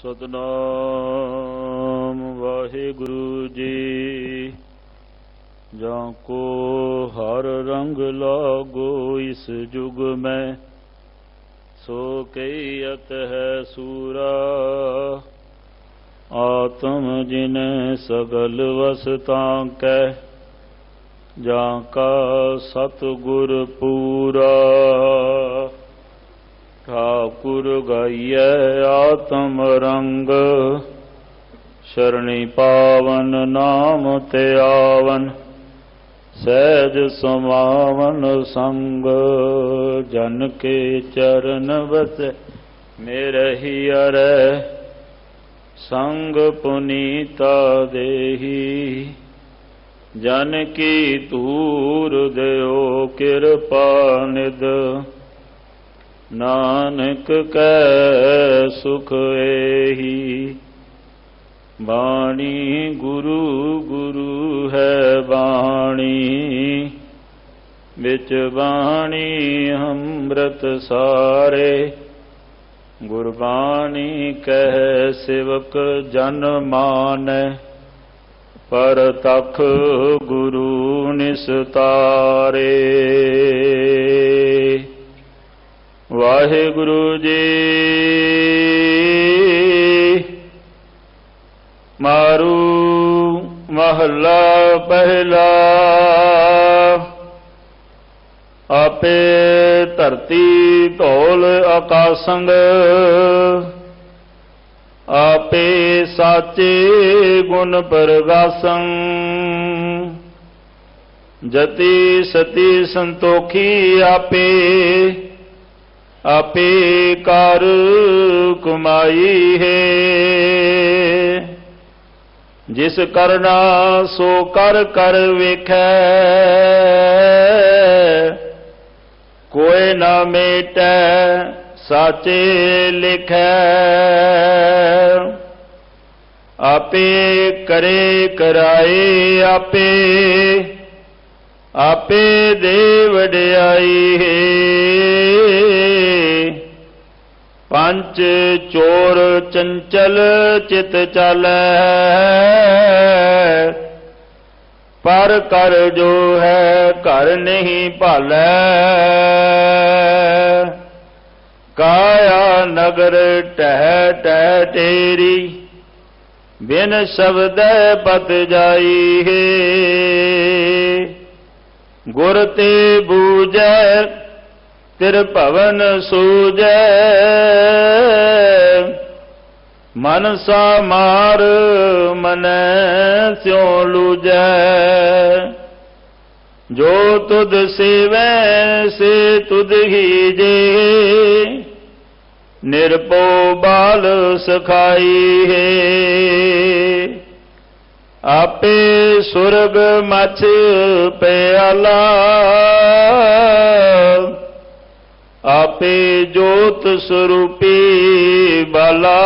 सतनाम वाहिगुरु जी। जाको हर रंग लागो इस जुग में, सो कईयत है सूरा। आत्म जिन सगल वसता कह, जाका सतगुर पूरा। ठाकुर गाइए आत्म रंग, शरणी पावन नाम ते आवन। सहज समावन संग, जन के चरण बस मेरे ही अरे। संग पुनीता देही, जन की तूर देओ कृपा निद। नानक कै सुख एही, बाणी गुरु गुरु है बाणी। बिच बाणी अमृत सारे, गुरबाणी कह सेवक जन मानै। पर तख गुरु निस्तारे। वाहिगुरु जी मारू महला पहला। आपे धरती धौल आकाशंग, आपे साचे गुण प्रगासं। जति सती संतोखी आपे, आपे कार कुमाई है। जिस करना सो कर कर वेखै, कोई ना मेटै साचे लिखै। आपे करे कराए आपे, आपे दे वड्याई है। पंच चोर चंचल चित चालै, पर कर जो है घर नहीं भालै। काया नगर टह टह तेरी, बिन शब्द पत जाई है। गुर ते बूझै तिर भवन सूजै, मनसा मार मनै स्यों लूजै। जो तुद सेवै से तुद ही जे, निरपो बाल सखाई है। आपे सुरग मछ प्याला, आपे जोत स्वरूपी बाला।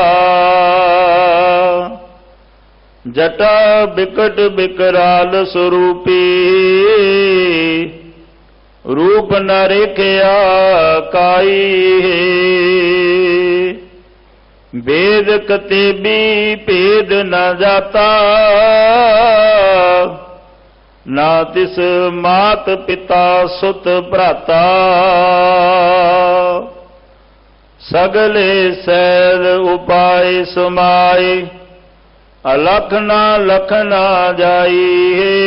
जटा बिकट बिकराल स्वरूपी, रूप न रेखया काई है। वेद कतेबी भेद न जाता, ना तिस मात पिता सुत भ्राता। सगले सैल उपाय समाए, अलख ना लख ना जाई है।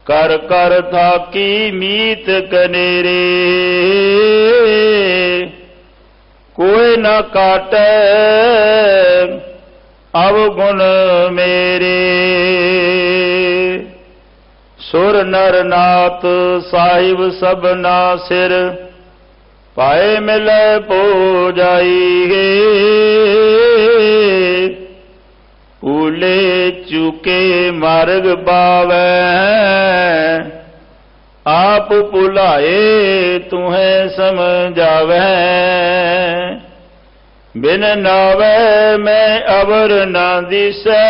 कर कर थाकी मीत कनेरे, कोई न काटे अवगुण मेरे। सुर नर नाथ साहिब सबना सिर, पाए मिले पो जाई है। ऊले चुके मार्ग पावै, आप भुलाए तुम्हें समझावै। बिन नावै मैं अवर ना दिसै,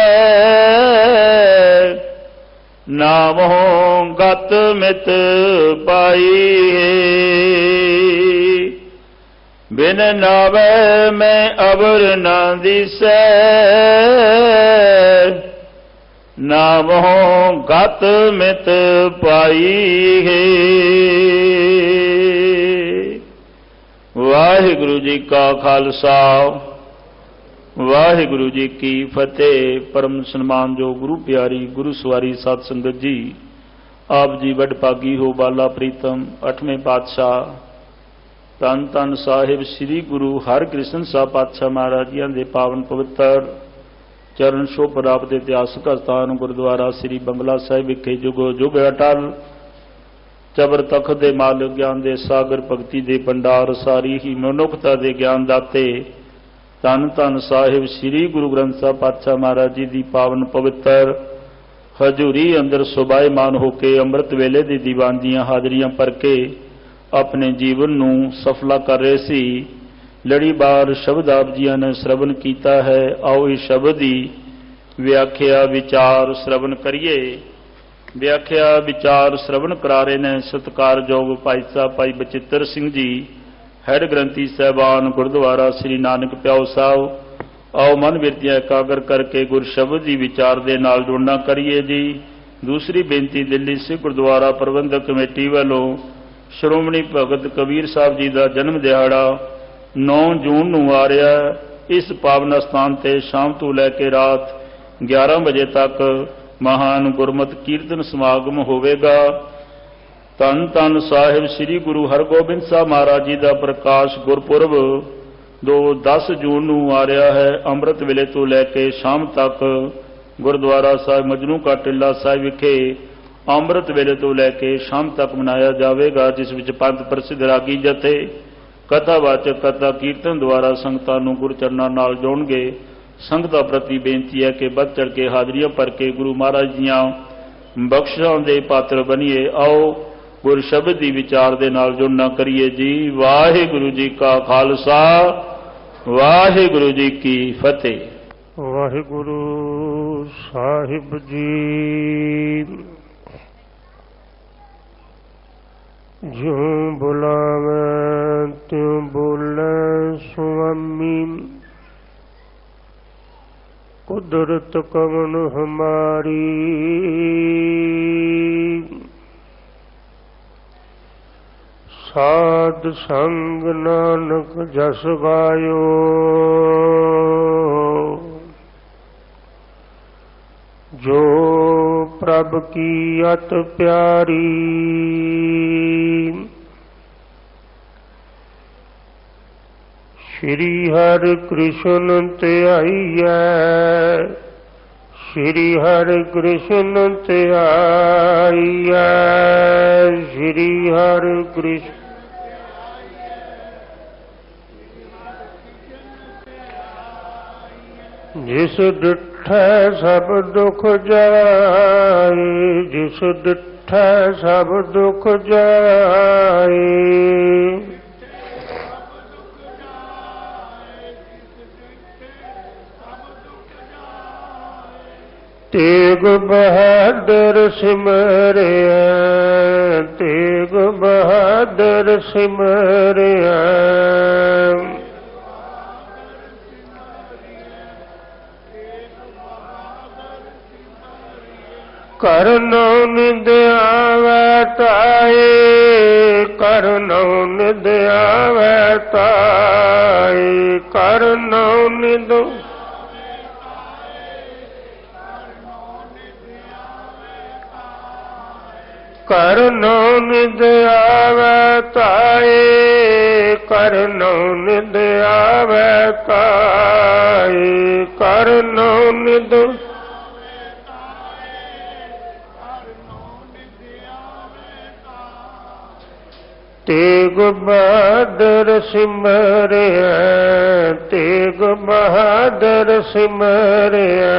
नामो गत मित पाई है। बिन नावे मैं अबर ना दिसै, नामों गत मित पाई है। वाहिगुरु जी का खालसा, वाहिगुरु जी की फतेह। परम सन्मान जो गुरु प्यारी गुरु सवारी सत संगत जी, आप जी वड भागी हो बाला प्रीतम। 8वें पातशाह धन धन साहिब श्री गुरु हरकृष्ण साहब पातशाह महाराज जी के पावन पवित्र चरण छो प्राप्त इतिहासक स्थान गुरुद्वारा श्री बंगला साहिब विखे जुगो जुग अटल चबर तखत दे मालिक ज्ञान दे सागर भगती दे भंडार सारी ही मनुखता दे ज्ञान दाते धन धन साहिब श्री गुरु ग्रंथ साहब पातशाह महाराज जी की पावन पवित्र हजूरी अंदर सुभाएमान होके अमृत वेले दी दीवानजियां हाजरियां भर के अपने जीवन नूं सफला कर रहे सी। लड़ीबार शब्द आप जियां ने श्रवण कीता है। आओ इस शब्द की व्याख्या विचार श्रवण करिए। व्याख्या विचार श्रवण करा रहे ने सत्कारयोग भाई साहब भाई बचित्र सिंह जी, हैड ग्रंथी साहबान गुरुद्वारा श्री नानक प्याओ साहब। आओ मन बिरतियां एकागर करके गुर शब्द की विचार दे नाल जुड़ना करिए जी। दूसरी बेनती दिल्ली सिख गुरुद्वारा प्रबंधक कमेटी वालों श्रोमणी भगत कबीर साहब जी का जन्म दिहाड़ा 9 जून नूं आ रहा है। इस पावन स्थान ते शाम तो लैके रात 11 बजे तक महान गुरमत कीर्तन समागम होवेगा। धन धन साहिब श्री गुरु हरगोबिंद साहब महाराज जी का प्रकाश गुरपुरब 10 जून नूं आ रहा है। अमृत वेले तो लैके शाम तक गुरुद्वारा साहिब मजनू का टिल्ला साहिब विखे अमृत वेले तो लैके शाम तक मनाया जाएगा, जिस विच पंथ प्रसिद्ध रागी जथे कथावाचक कथा कीर्तन द्वारा संगतां नूं गुरचरणां नाल जोड़नगे। संगतां प्रति बेनती है कि बढ़ चढ़ के हाजरियां भर के गुरु महाराज दीआं बख्शिशां दे पात्र बनीए। आओ गुर शब्द की विचार दे नाल जुड़ना करिए जी। वाहिगुरु जी का खालसा, वाहिगुरु जी की फतेह। वाहिगुरु साहिब जी ज्यों बुलावे त्यों बोले स्वामी, कुदरत कवन हमारी। साध संग नानक जस गायो, जो प्रभ की अत प्यारी। श्री हरि कृष्ण त्याइया, श्री हरि कृष्ण त्याइया, श्री हरि कृष्ण जिस डिठै सब दुख जाए, जिस डिठै सब दुख जाए। तेग बहादुर सिमरिया, तेग बहादुर सिमरिया। करनो निद आवे ताए, करनो निद आवे ताए, करनो निद करनो निद आवे ताए, करनो निद आवे ताए, करनो निद तेग बहादुर सिमरिया, तेग बहादुर सिमरिया।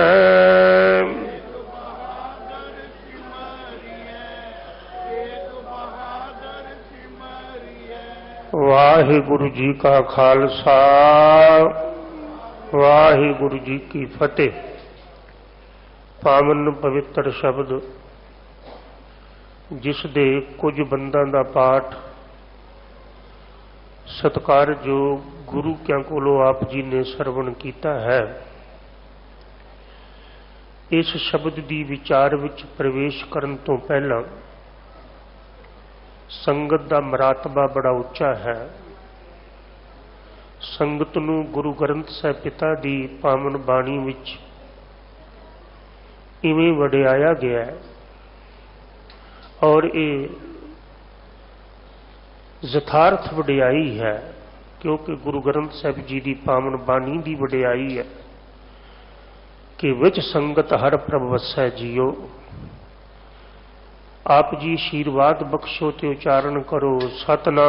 वाहिगुरु जी का खालसा, वाहिगुरु जी की फतेह। पावन पवित्र शब्द जिस दे कुछ बंदां दा पाठ ਸਤਿਕਾਰਯੋਗ ਗੁਰੂ ਕਿਆਂ ਕੋਲੋਂ ਆਪ ਜੀ ਨੇ ਸਰਵਣ ਕੀਤਾ ਹੈ। ਇਸ ਸ਼ਬਦ ਦੀ ਵਿਚਾਰ ਵਿੱਚ ਪ੍ਰਵੇਸ਼ ਕਰਨ ਤੋਂ ਪਹਿਲਾਂ ਸੰਗਤ ਦਾ ਮਰਾਤਬਾ ਬੜਾ ਉੱਚਾ ਹੈ। ਸੰਗਤ ਨੂੰ ਗੁਰੂ ਗ੍ਰੰਥ ਸਾਹਿਬ ਪਿਤਾ ਦੀ ਪਾਵਨ ਬਾਣੀ ਵਿੱਚ ਇਵੇਂ ਵਡਿਆਇਆ ਗਿਆ ਹੈ ਔਰ ਇਹ ਯਥਾਰਥ ਵਡਿਆਈ ਹੈ, ਕਿਉਂਕਿ ਗੁਰੂ ਗ੍ਰੰਥ ਸਾਹਿਬ ਜੀ ਦੀ ਪਾਵਨ ਬਾਣੀ ਦੀ ਵਡਿਆਈ ਹੈ ਕਿ ਵਿੱਚ ਸੰਗਤ ਹਰ ਪ੍ਰਭ ਵਸੈ ਜੀਓ। ਆਪ ਜੀ ਆਸ਼ੀਰਵਾਦ ਬਖਸ਼ੋ ਤੇ ਉਚਾਰਨ ਕਰੋ ਸਤਨਾਮ।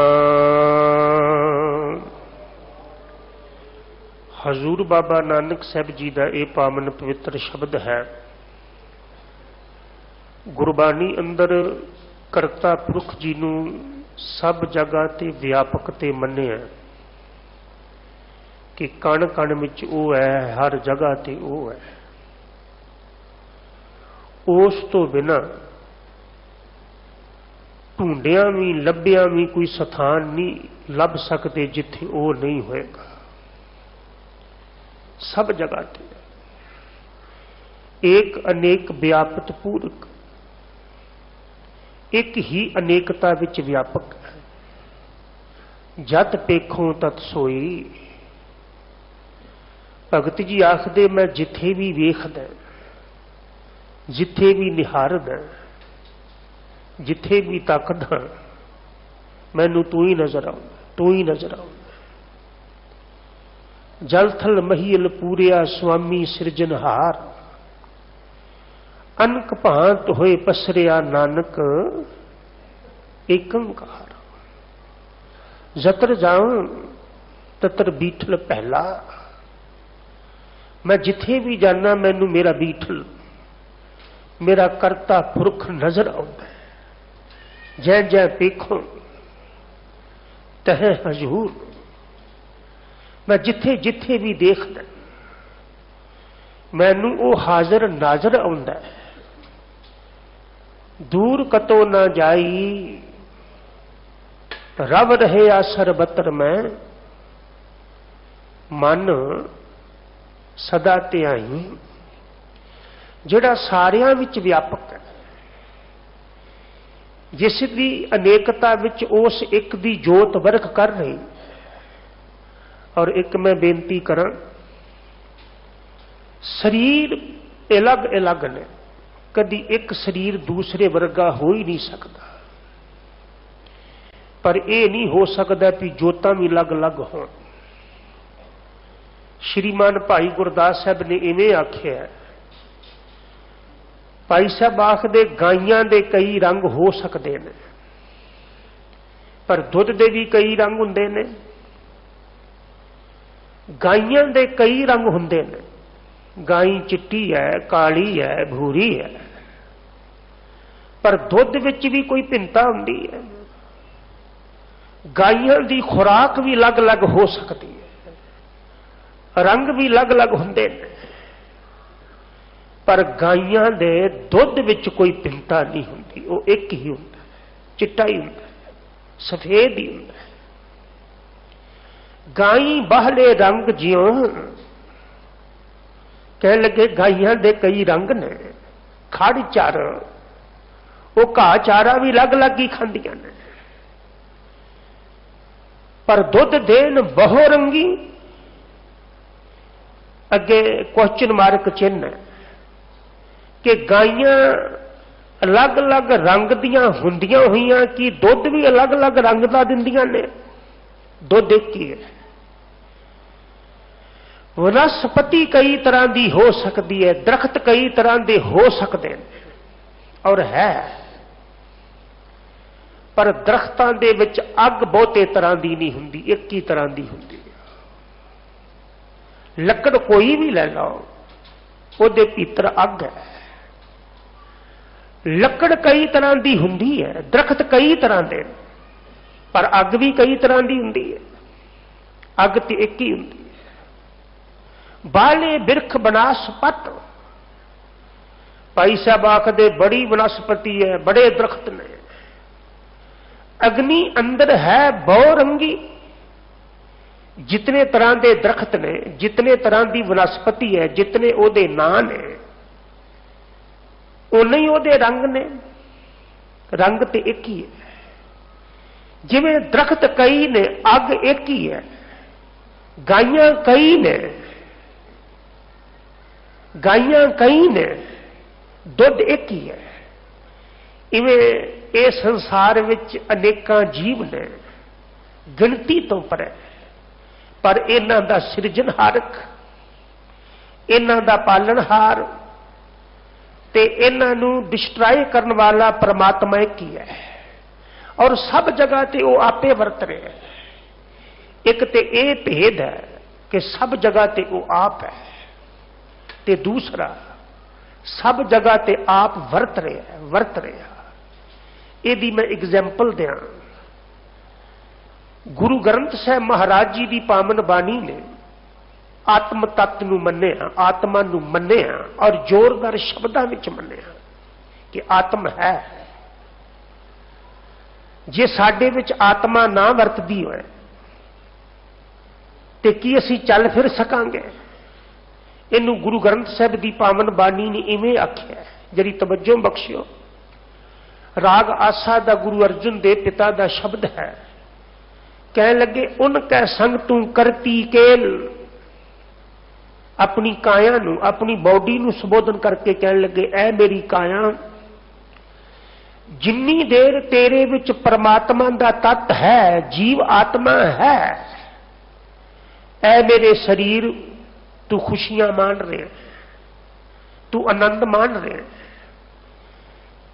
ਹਜ਼ੂਰ ਬਾਬਾ ਨਾਨਕ ਸਾਹਿਬ ਜੀ ਦਾ ਇਹ ਪਾਵਨ ਪਵਿੱਤਰ ਸ਼ਬਦ ਹੈ। ਗੁਰਬਾਣੀ ਅੰਦਰ ਕਰਤਾ ਪੁਰਖ ਜੀ ਨੂੰ ਸਭ ਜਗ੍ਹਾ ਤੇ ਵਿਆਪਕ ਤੇ ਮੰਨਿਆ ਕਿ ਕਣ ਕਣ ਵਿੱਚ ਉਹ ਹੈ, ਹਰ ਜਗ੍ਹਾ ਤੇ ਉਹ ਹੈ। ਉਸ ਤੋਂ ਬਿਨਾਂ ਢੂੰਡਿਆਂ ਵੀ ਲੱਭਿਆਂ ਵੀ ਕੋਈ ਸਥਾਨ ਨਹੀਂ ਲੱਭ ਸਕਦੇ ਜਿੱਥੇ ਉਹ ਨਹੀਂ ਹੋਏਗਾ। ਸਭ ਜਗ੍ਹਾ ਤੇ ਏਕ ਅਨੇਕ ਵਿਆਪਤ ਪੂਰਕ, ਇੱਕ ਹੀ ਅਨੇਕਤਾ ਵਿੱਚ ਵਿਆਪਕ ਹੈ। ਜਤ ਪੇਖੋਂ ਤਤ ਸੋਈ। ਭਗਤ ਜੀ ਆਖਦੇ ਮੈਂ ਜਿੱਥੇ ਵੀ ਵੇਖਦਾ, ਜਿੱਥੇ ਵੀ ਨਿਹਾਰਦਾ, ਜਿੱਥੇ ਵੀ ਤੱਕਦਾ, ਮੈਨੂੰ ਤੂੰ ਹੀ ਨਜ਼ਰ ਆਉਂਦਾ, ਤੂੰ ਹੀ ਨਜ਼ਰ ਆਉਂਦਾ। ਜਲ ਥਲ ਮਹੀਲ ਪੂਰਿਆ ਸੁਆਮੀ ਸਿਰਜਨਹਾਰ, ਅਨਕ ਭਾਂਤ ਹੋਏ ਪਸਰਿਆ ਨਾਨਕ ਏਕੰਕਾਰ। ਜਤਰ ਜਾਉ ਤਤਰ ਬੀਠਲ ਪਹਿਲਾ। ਮੈਂ ਜਿੱਥੇ ਵੀ ਜਾਣਾ ਮੈਨੂੰ ਮੇਰਾ ਬੀਠਲ, ਮੇਰਾ ਕਰਤਾ ਪੁਰਖ ਨਜ਼ਰ ਆਉਂਦਾ। ਜੈ ਜੈ ਪੇਖੋ ਤਹ ਹਜ਼ੂਰ। ਮੈਂ ਜਿੱਥੇ ਜਿੱਥੇ ਵੀ ਦੇਖਦਾ ਮੈਨੂੰ ਉਹ ਹਾਜ਼ਰ ਨਾਜ਼ਰ ਆਉਂਦਾ ਹੈ। ਦੂਰ ਕਤੋ ਨਾ ਜਾਈ ਰਬ ਰਹੇ ਆ ਸਰਬਤਰ ਮੈਂ, ਮਨ ਸਦਾ ਧਿਆਈ। ਜਿਹੜਾ ਸਾਰਿਆਂ ਵਿੱਚ ਵਿਆਪਕ ਹੈ, ਜਿਸ ਦੀ ਅਨੇਕਤਾ ਵਿੱਚ ਉਸ ਇੱਕ ਦੀ ਜੋਤ ਵਰਕ ਕਰ ਰਹੀ। ਔਰ ਇੱਕ ਮੈਂ ਬੇਨਤੀ ਕਰਾਂ, ਸਰੀਰ ਅਲੱਗ ਅਲੱਗ ਨੇ, ਕਦੀ ਇੱਕ ਸਰੀਰ ਦੂਸਰੇ ਵਰਗਾ ਹੋ ਹੀ ਨਹੀਂ ਸਕਦਾ। ਪਰ ਇਹ ਨਹੀਂ ਹੋ ਸਕਦਾ ਕਿ ਜੋਤਾਂ ਵੀ ਅਲੱਗ ਅਲੱਗ ਹੋਣ। ਸ਼੍ਰੀਮਾਨ ਭਾਈ ਗੁਰਦਾਸ ਸਾਹਿਬ ਨੇ ਇਵੇਂ ਆਖਿਆ, ਭਾਈ ਸਾਹਿਬ ਆਖਦੇ ਗਾਈਆਂ ਦੇ ਕਈ ਰੰਗ ਹੋ ਸਕਦੇ ਨੇ, ਪਰ ਦੁੱਧ ਦੇ ਵੀ ਕਈ ਰੰਗ ਹੁੰਦੇ ਨੇ। ਗਾਈਆਂ ਦੇ ਕਈ ਰੰਗ ਹੁੰਦੇ ਨੇ, ਗਾਈ ਚਿੱਟੀ ਹੈ, ਕਾਲੀ ਹੈ, ਭੂਰੀ ਹੈ, ਪਰ ਦੁੱਧ ਵਿੱਚ ਵੀ ਕੋਈ ਭਿੰਨਤਾ ਹੁੰਦੀ ਹੈ। ਗਾਈਆਂ ਦੀ ਖੁਰਾਕ ਵੀ ਅਲੱਗ ਅਲੱਗ ਹੋ ਸਕਦੀ ਹੈ, ਰੰਗ ਵੀ ਅਲੱਗ ਅਲੱਗ ਹੁੰਦੇ ਨੇ, ਪਰ ਗਾਈਆਂ ਦੇ ਦੁੱਧ ਵਿੱਚ ਕੋਈ ਭਿੰਨਤਾ ਨਹੀਂ ਹੁੰਦੀ। ਉਹ ਇੱਕ ਹੀ ਹੁੰਦਾ, ਚਿੱਟਾ ਹੀ ਹੁੰਦਾ, ਸਫੇਦ ਹੀ ਹੁੰਦਾ। ਗਾਈ ਬਾਹਲੇ ਰੰਗ ਜਿਉਂ ਕਹਿਣ ਲੱਗੇ, ਗਾਈਆਂ ਦੇ ਕਈ ਰੰਗ ਨੇ। ਖੜ ਚਾਰ, ਉਹ ਘਾਹ ਚਾਰਾ ਵੀ ਅਲੱਗ ਅਲੱਗ ਹੀ ਖਾਂਦੀਆਂ ਨੇ, ਪਰ ਦੁੱਧ ਦੇਣ ਬਹੁ ਰੰਗੀ। ਅੱਗੇ ਕੁਐਸਚਨ ਮਾਰਕ ਚਿੰਨ੍ਹ ਹੈ ਕਿ ਗਾਈਆਂ ਅਲੱਗ ਅਲੱਗ ਰੰਗ ਦੀਆਂ ਹੁੰਦੀਆਂ ਹੋਈਆਂ ਕਿ ਦੁੱਧ ਵੀ ਅਲੱਗ ਅਲੱਗ ਰੰਗ ਦਾ ਦਿੰਦੀਆਂ ਨੇ? ਦੁੱਧ ਇੱਕ ਹੀ ਹੈ। ਵਨਸਪਤੀ ਕਈ ਤਰ੍ਹਾਂ ਦੀ ਹੋ ਸਕਦੀ ਹੈ, ਦਰਖਤ ਕਈ ਤਰ੍ਹਾਂ ਦੇ ਹੋ ਸਕਦੇ ਨੇ ਔਰ ਹੈ, ਪਰ ਦਰਖਤਾਂ ਦੇ ਵਿੱਚ ਅੱਗ ਬਹੁਤੇ ਤਰ੍ਹਾਂ ਦੀ ਨਹੀਂ ਹੁੰਦੀ, ਇੱਕ ਹੀ ਤਰ੍ਹਾਂ ਦੀ ਹੁੰਦੀ ਹੈ। ਲੱਕੜ ਕੋਈ ਵੀ ਲੈ ਲਓ, ਉਹਦੇ ਭੀਤਰ ਅੱਗ ਹੈ। ਲੱਕੜ ਕਈ ਤਰ੍ਹਾਂ ਦੀ ਹੁੰਦੀ ਹੈ, ਦਰਖਤ ਕਈ ਤਰ੍ਹਾਂ ਦੇ, ਪਰ ਅੱਗ ਵੀ ਕਈ ਤਰ੍ਹਾਂ ਦੀ ਹੁੰਦੀ ਹੈ। ਅੱਗ ਤੇ ਇੱਕ ਹੀ ਹੁੰਦੀ ਹੈ। ਬਾਲੇ ਬਿਰਖ ਬਨਾਸਪਤ, ਭਾਈ ਸਾਹਿਬ ਆਖਦੇ ਬੜੀ ਬਨਸਪਤੀ ਹੈ, ਬੜੇ ਦਰਖਤ ਨੇ। ਅਗਨੀ ਅੰਦਰ ਹੈ ਬਹੁ ਰੰਗੀ, जितने तरह के दरख्त ने, जितने तरह की वनस्पति है, जितने ओदे नां ने, उन्ने ही ओदे रंग ने। रंग तो एक ही है। जिवें दरख्त कई ने, अग एक ही है। गाइयां कई ने, गाइयां कई ने, दुध एक ही है। इवें इस संसार विच अनेकां जीव ने, गिनती तो परे, पर इन्हां दा सिरजनहारक, इन्हां दा पालनहार ते इन्हां नूं डिस्ट्रॉय करन वाला परमात्मा एक ही है। और सब जगह ते वो आपे वरत रहे हैं। एक ते ये भेद है कि सब जगह ते वो आप है, ते दूसरा सब जगह ते आप वरत रहे हैं। यदि मैं एग्जाम्पल दियां, गुरु ग्रंथ साहिब महाराज जी की पावन बाणी ने आत्म तत्व नूं मन्निया, आत्मा नूं मन्निया और जोरदार शब्दां विच मन्निया कि आत्म है। जे साडे विच आत्मा ना वरतदी होए ते की असीं चल फिर सकांगे? इनू गुरु ग्रंथ साहिब की पावन बाणी ने इवें आख्या, जरी तवज्जो बख्शियो। राग आसा दा गुरु अर्जुन दे पिता दा शब्द है। कह लगे उनकै संग तू करती केल, अपनी काया नू, अपनी बॉडी नू संबोधन करके कह लगे, ऐ मेरी काया, जिन्नी देर तेरे विच परमात्मा दा तत्त है, जीव आत्मा है, ऐ मेरे शरीर तू खुशियां मान रहे, तू आनंद मान रहे।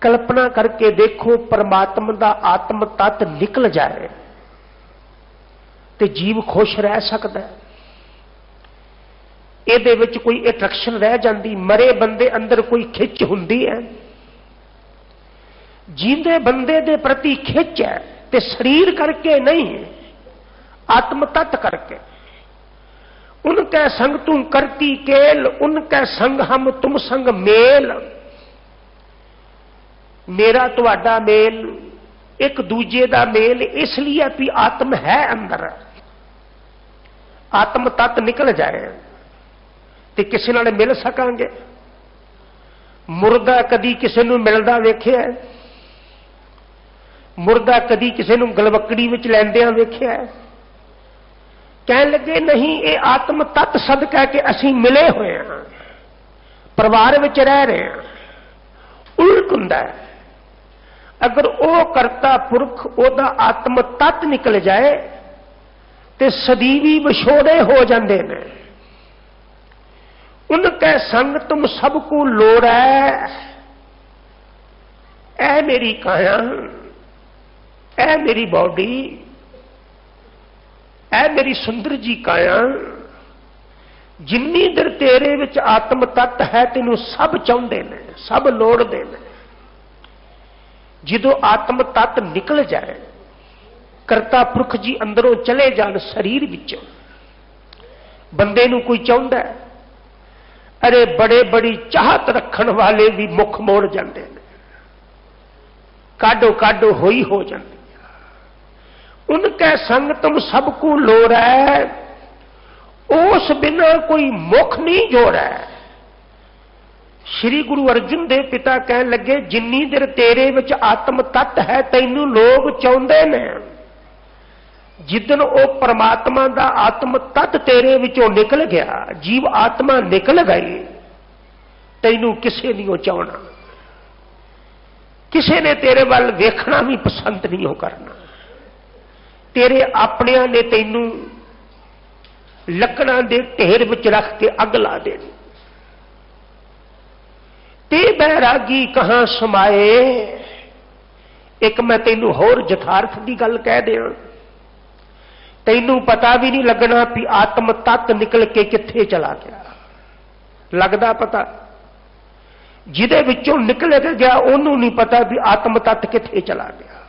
कल्पना करके देखो परमात्मा दा आत्म तत्त निकल जाए तो जीव खुश रह सकता है? ਇਹਦੇ ਵਿੱਚ कोई अट्रैक्शन रह जाती? मरे बंदे अंदर कोई खिच हुंदी है? जींदे बंदे दे प्रति खिच है ते शरीर करके नहीं, आत्म तत्त करके। उनके संग तू करती केल, उनके संग हम तुम संग मेल। मेरा तुहाडा मेल, एक दूजे का मेल इसलिए भी आत्म है अंदर। आत्म तत्त निकल जाए तो किसी नाल मिल सकांगे? मुर्दा कदी किसी नूं मिलदा वेख्या? मुर्दा कदी किसी नूं गलवकड़ी विच लैंदियां वेख्या? कह लगे नहीं, ये आत्म तत्त सदका के असीं मिले हुए हैं, परिवार विच रह रहे हैं। उल्ट हुंदा है, अगर वो करता पुरख ओदा आत्म तत्त निकल जाए तो सदीवी विछोड़े हो जाते हैं। उनके संग तुम सबको लोड़ है, ऐ मेरी काया, ऐ मेरी बॉडी, ऐ मेरी सुंदर जी काया, जिन्नी देर तेरे विच आत्म तत्त है तेनू सब चाहते ने, सब लोड़ते ने। जो आत्म तत्त निकल जाए, करता पुरख जी अंदरों चले जान शरीर विच, बंदे नू कोई चाहता है? अरे बड़े बड़ी चाहत रखन वाले भी मुख मोड़ जाते हैं, काडो काडो होई हो जाते। उनके संग तुम सबको लोड़ है, उस बिना कोई मुख नहीं जोड़ा है। श्री गुरु अर्जुन देव पिता कह लगे, जिन्नी देर तेरे विच आत्म तत्त है तैनू लोग चाहते ने, जिदन वो परमात्मा दा आत्म तत्त तेरे विचों निकल गया, जीव आत्मा निकल गई, तैनू किसे नहीं चाहना। किसे ने तेरे वाल वेखना भी पसंद नहीं हो करना। तेरे अपनिया ने तैनू लकड़ां दे ढेर विच रख के अग ला देनी। ते बैरागी कहां समाए। एक मैं तैनू होर यथार्थ की गल कह दिया, तैनू पता भी नहीं लगना भी आत्म तत्त निकल के कित्थे चला गया। लगदा पता? जिहदे विचों निकल गया उन्होंने नहीं पता भी आत्म तत्त कित्थे चला गया।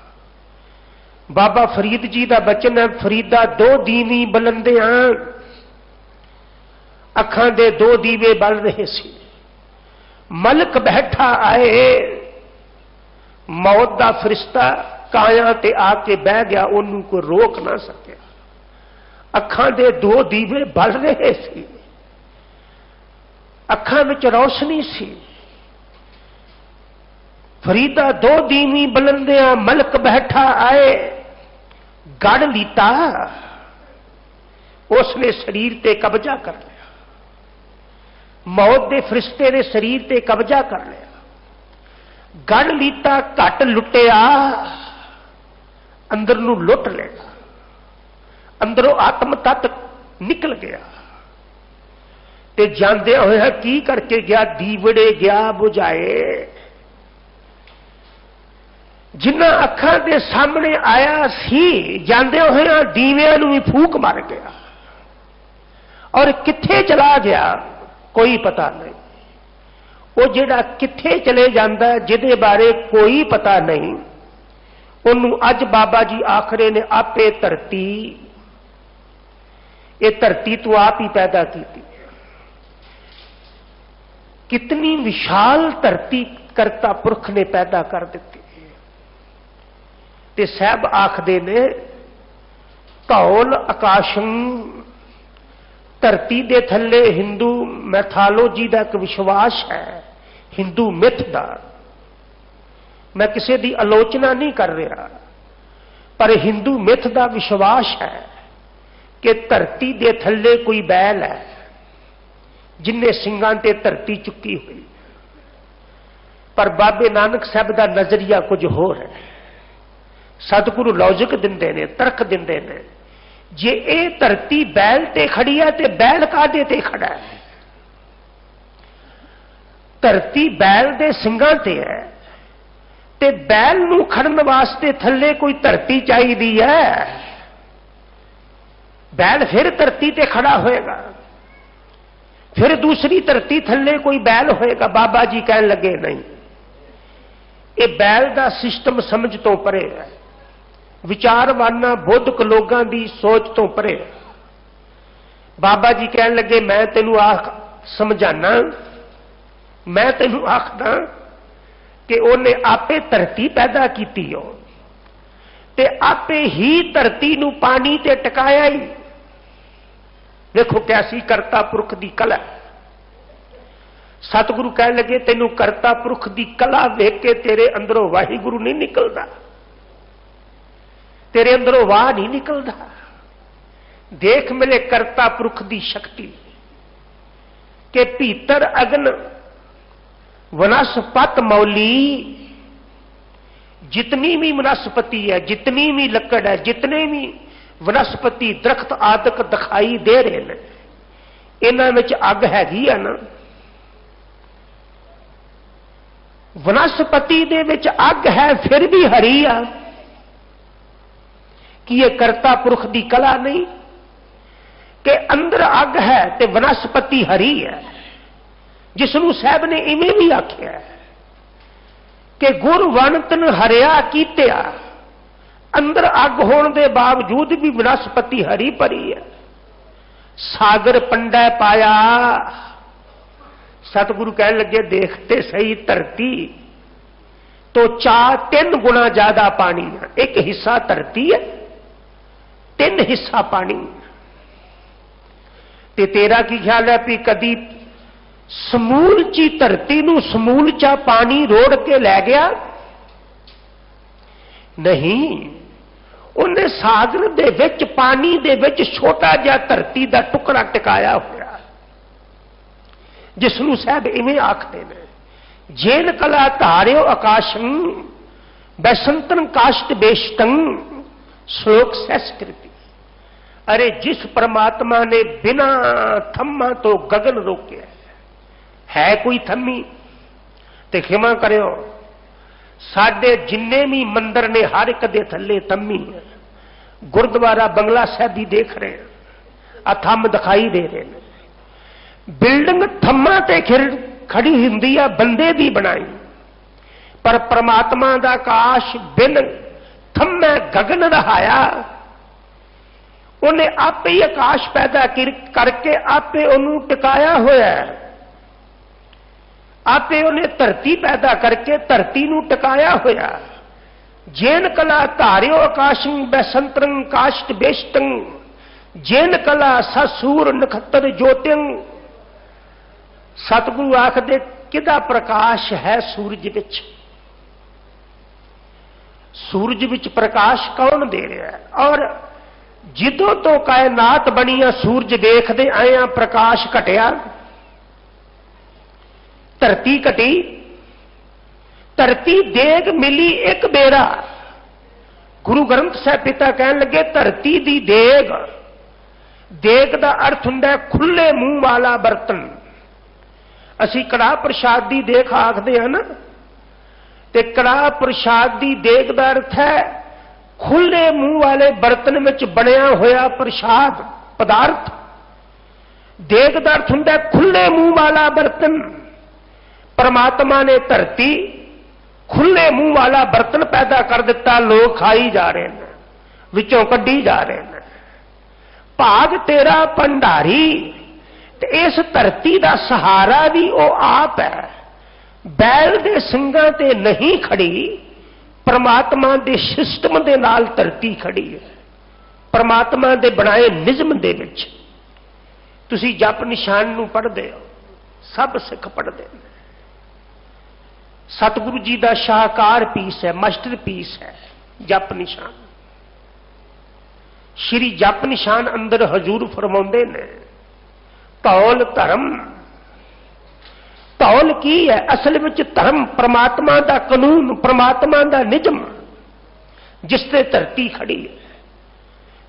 बाबा फरीद जी का बचन है, फरीदा दो दीवी बलंदियां, अखां दे दो दीवे बल रहे सी। मलक बैठा आए, मौत का फरिश्ता काया ते आके बह गया, उन्होंने कोई रोक ना सकिया। ਅੱਖਾਂ ਦੇ ਦੋ ਦੀਵੇ ਬਲ ਰਹੇ ਸੀ, ਅੱਖਾਂ ਵਿੱਚ ਰੌਸ਼ਨੀ ਸੀ। ਫਰੀਦਾ ਦੋ ਦੀਵੀ ਬਲੰਦਿਆਂ ਮਲਕ ਬੈਠਾ ਆਏ, ਗੜ ਲੀਤਾ, उसने शरीर ते कब्जा कर लिया, मौत के फरिश्ते ने शरीर ते कब्जा कर लिया। गढ़ लीता घट लुटिया, अंदर नू लुट लिया, अंदरों आत्म तत्व निकल गया। ते जांदे होया की करके गया, दीवड़े गया बुझाए। जिन्ना अखां दे सामने आया सी, जांदे होया दीवियां नू भी फूक मार गया, और किथे चला गया कोई पता नहीं। वो जिहड़ा किथे चले जांदा, जिहदे बारे कोई पता नहीं, उन्होंने अज बाबा जी आखरे ने आपे धरती, ये धरती तो आप ही पैदा की। कितनी विशाल धरती करता पुरख ने पैदा कर दी। ते साहब आखदे ने धौल आकाशं, धरती दे थल्ले हिंदू मैथालोजी का एक विश्वास है, हिंदू मिथ का। मैं किसी की आलोचना नहीं कर रहा, पर हिंदू मिथ का विश्वास है कि धरती दे थल्ले कोई बैल है जिन्हें सिंगां ते धरती चुकी हुई। पर बाबे नानक साहब का नजरिया कुछ होर है। सतगुरु लॉजिक दिंदे ने, तर्क दिंदे ने, जे ये धरती बैल ते खड़ी है तो बैल कादे ते खड़ा है? धरती बैल दे सिंगां ते है, ते बैल नूं खड़न वास्ते थल्ले कोई धरती चाहिदी है। बैल फिर धरती ते खड़ा होएगा, फिर दूसरी धरती थल्ले कोई बैल होएगा। बाबा जी कहन लगे नहीं, ये बैल का सिस्टम समझ तो परे है, विचारवाना बुद्धिक लोगों की सोच तो परे। बाबा जी कहन लगे मैं तेनू समझाना, मैं तेनू आखदा कि उन्हें आपे धरती पैदा की हो, ते आपे ही धरती नू पानी ते टकाया ही। देखो कैसी करता पुरख की कला। सतगुरु कहन लगे तेनू करता पुरख की कला वेख के तेरे अंदरों वाहिगुरु नहीं निकलता, तेरे अंदरों वाह नहीं निकलता। देख मेरे करता पुरख की शक्ति के भीतर अग्न वनस्पत मौली, जितनी भी वनस्पति है, जितनी भी लकड़ है, जितने भी वनस्पति दरख्त आदक दिखाई दे रहे हैं, इन्हां विच अग हैगी है ना। वनस्पति दे विच अग है फिर भी हरी आ, कि ये करता पुरख की कला नहीं कि अंदर अग है ते वनस्पति हरी है। जिसनों साहब ने इवें भी आख्या है कि गुर वणतन हरिया कीतिया, अंदर अग होने के बावजूद भी वनस्पति हरी भरी है। सागर पंडा पाया, सतगुरु कहने लगे देखते सही धरती तो 3 गुना ज्यादा पानी है। एक हिस्सा धरती है, 3 हिस्सा पानी। ते तेरा की ख्याल है भी कदी समूलची धरती नू समूलचा पानी रोड़ के लै गया? नहीं, उन्हें सागर दे विच पानी दे विच छोटा जिहा धरती का टुकड़ा टिकाया होया, जिसनू साहब इवें आखते ने जेन कला धारियो आकाशं बैसंतन काष्ट बेष्टं श्लोक संस्कृति। अरे जिस परमात्मा ने बिना थम्मा तो गगन रोके है कोई थम्मी? ते खिमा करो, साडे जिन्ने भी मंदिर ने हर एक दे थल्ले थम्मी है। गुरुद्वारा बंगला साहब ही देख रहे हैं, आ थम दिखाई दे रहे हैं। बिल्डिंग थम्मा ते खड़ी हुंदी है, बंदे दी बनाई, पर परमात्मा दा आकाश बिन थम्मे गगन रहाया। उन्हें आपे ही आकाश पैदा करके आपे उन्होंने टिकाया होया है। आपे उन्हें धरती पैदा करके धरती नू टिकाया होया। जेन कला धारियो आकाशं बैसंतरं काष्ट बेष्टं जिन कला ससूर नखत्र ज्योतिं। सतगुरु आखदे किदा प्रकाश है सूरज विच। सूरज विच प्रकाश कौन दे रहा है? और जिदों तो कायनात बनी आ सूरज देखते आए आ, प्रकाश घटिया, धरती घटी, धरती देग मिली एक बेरा। गुरु ग्रंथ साहिब पिता कहन लगे धरती दी देग, देग दा अर्थ हुंदा खुले मुंह वाला बर्तन। असी कड़ाह प्रसाद दी देख आखदे हैं ना, ते कड़ाह प्रसाद दी देग दा अर्थ है खुले मुंह वाले बर्तन में बनया होया प्रसाद पदार्थ। देग दा अर्थ हुंदा खुले मुंह वाला बर्तन। परमात्मा ने धरती खुले मुंह वाला बर्तन पैदा कर दिता, लोग खाई जा रहे हैं, विचों कड्ढी जा रहे हैं। भाग तेरा भंडारी। ते इस धरती का सहारा भी वो आप है। बैल दे सिंगां ते नहीं खड़ी, परमात्मा दे सिस्टम दे नाल धरती खड़ी है, परमात्मा दे बनाए निजम दे विच। तुसी जप निशान नूं पढ़दे हो, सब सिख पढ़दे ने। सतगुरु जी का शाहकार पीस है, मास्टर पीस है जप निशान। श्री जप निशान अंदर हजूर फरमाउंदे ने धौल धर्म। धौल की है? असल में धर्म परमात्मा का कानून, परमात्मा का निजम, जिससे धरती खड़ी है।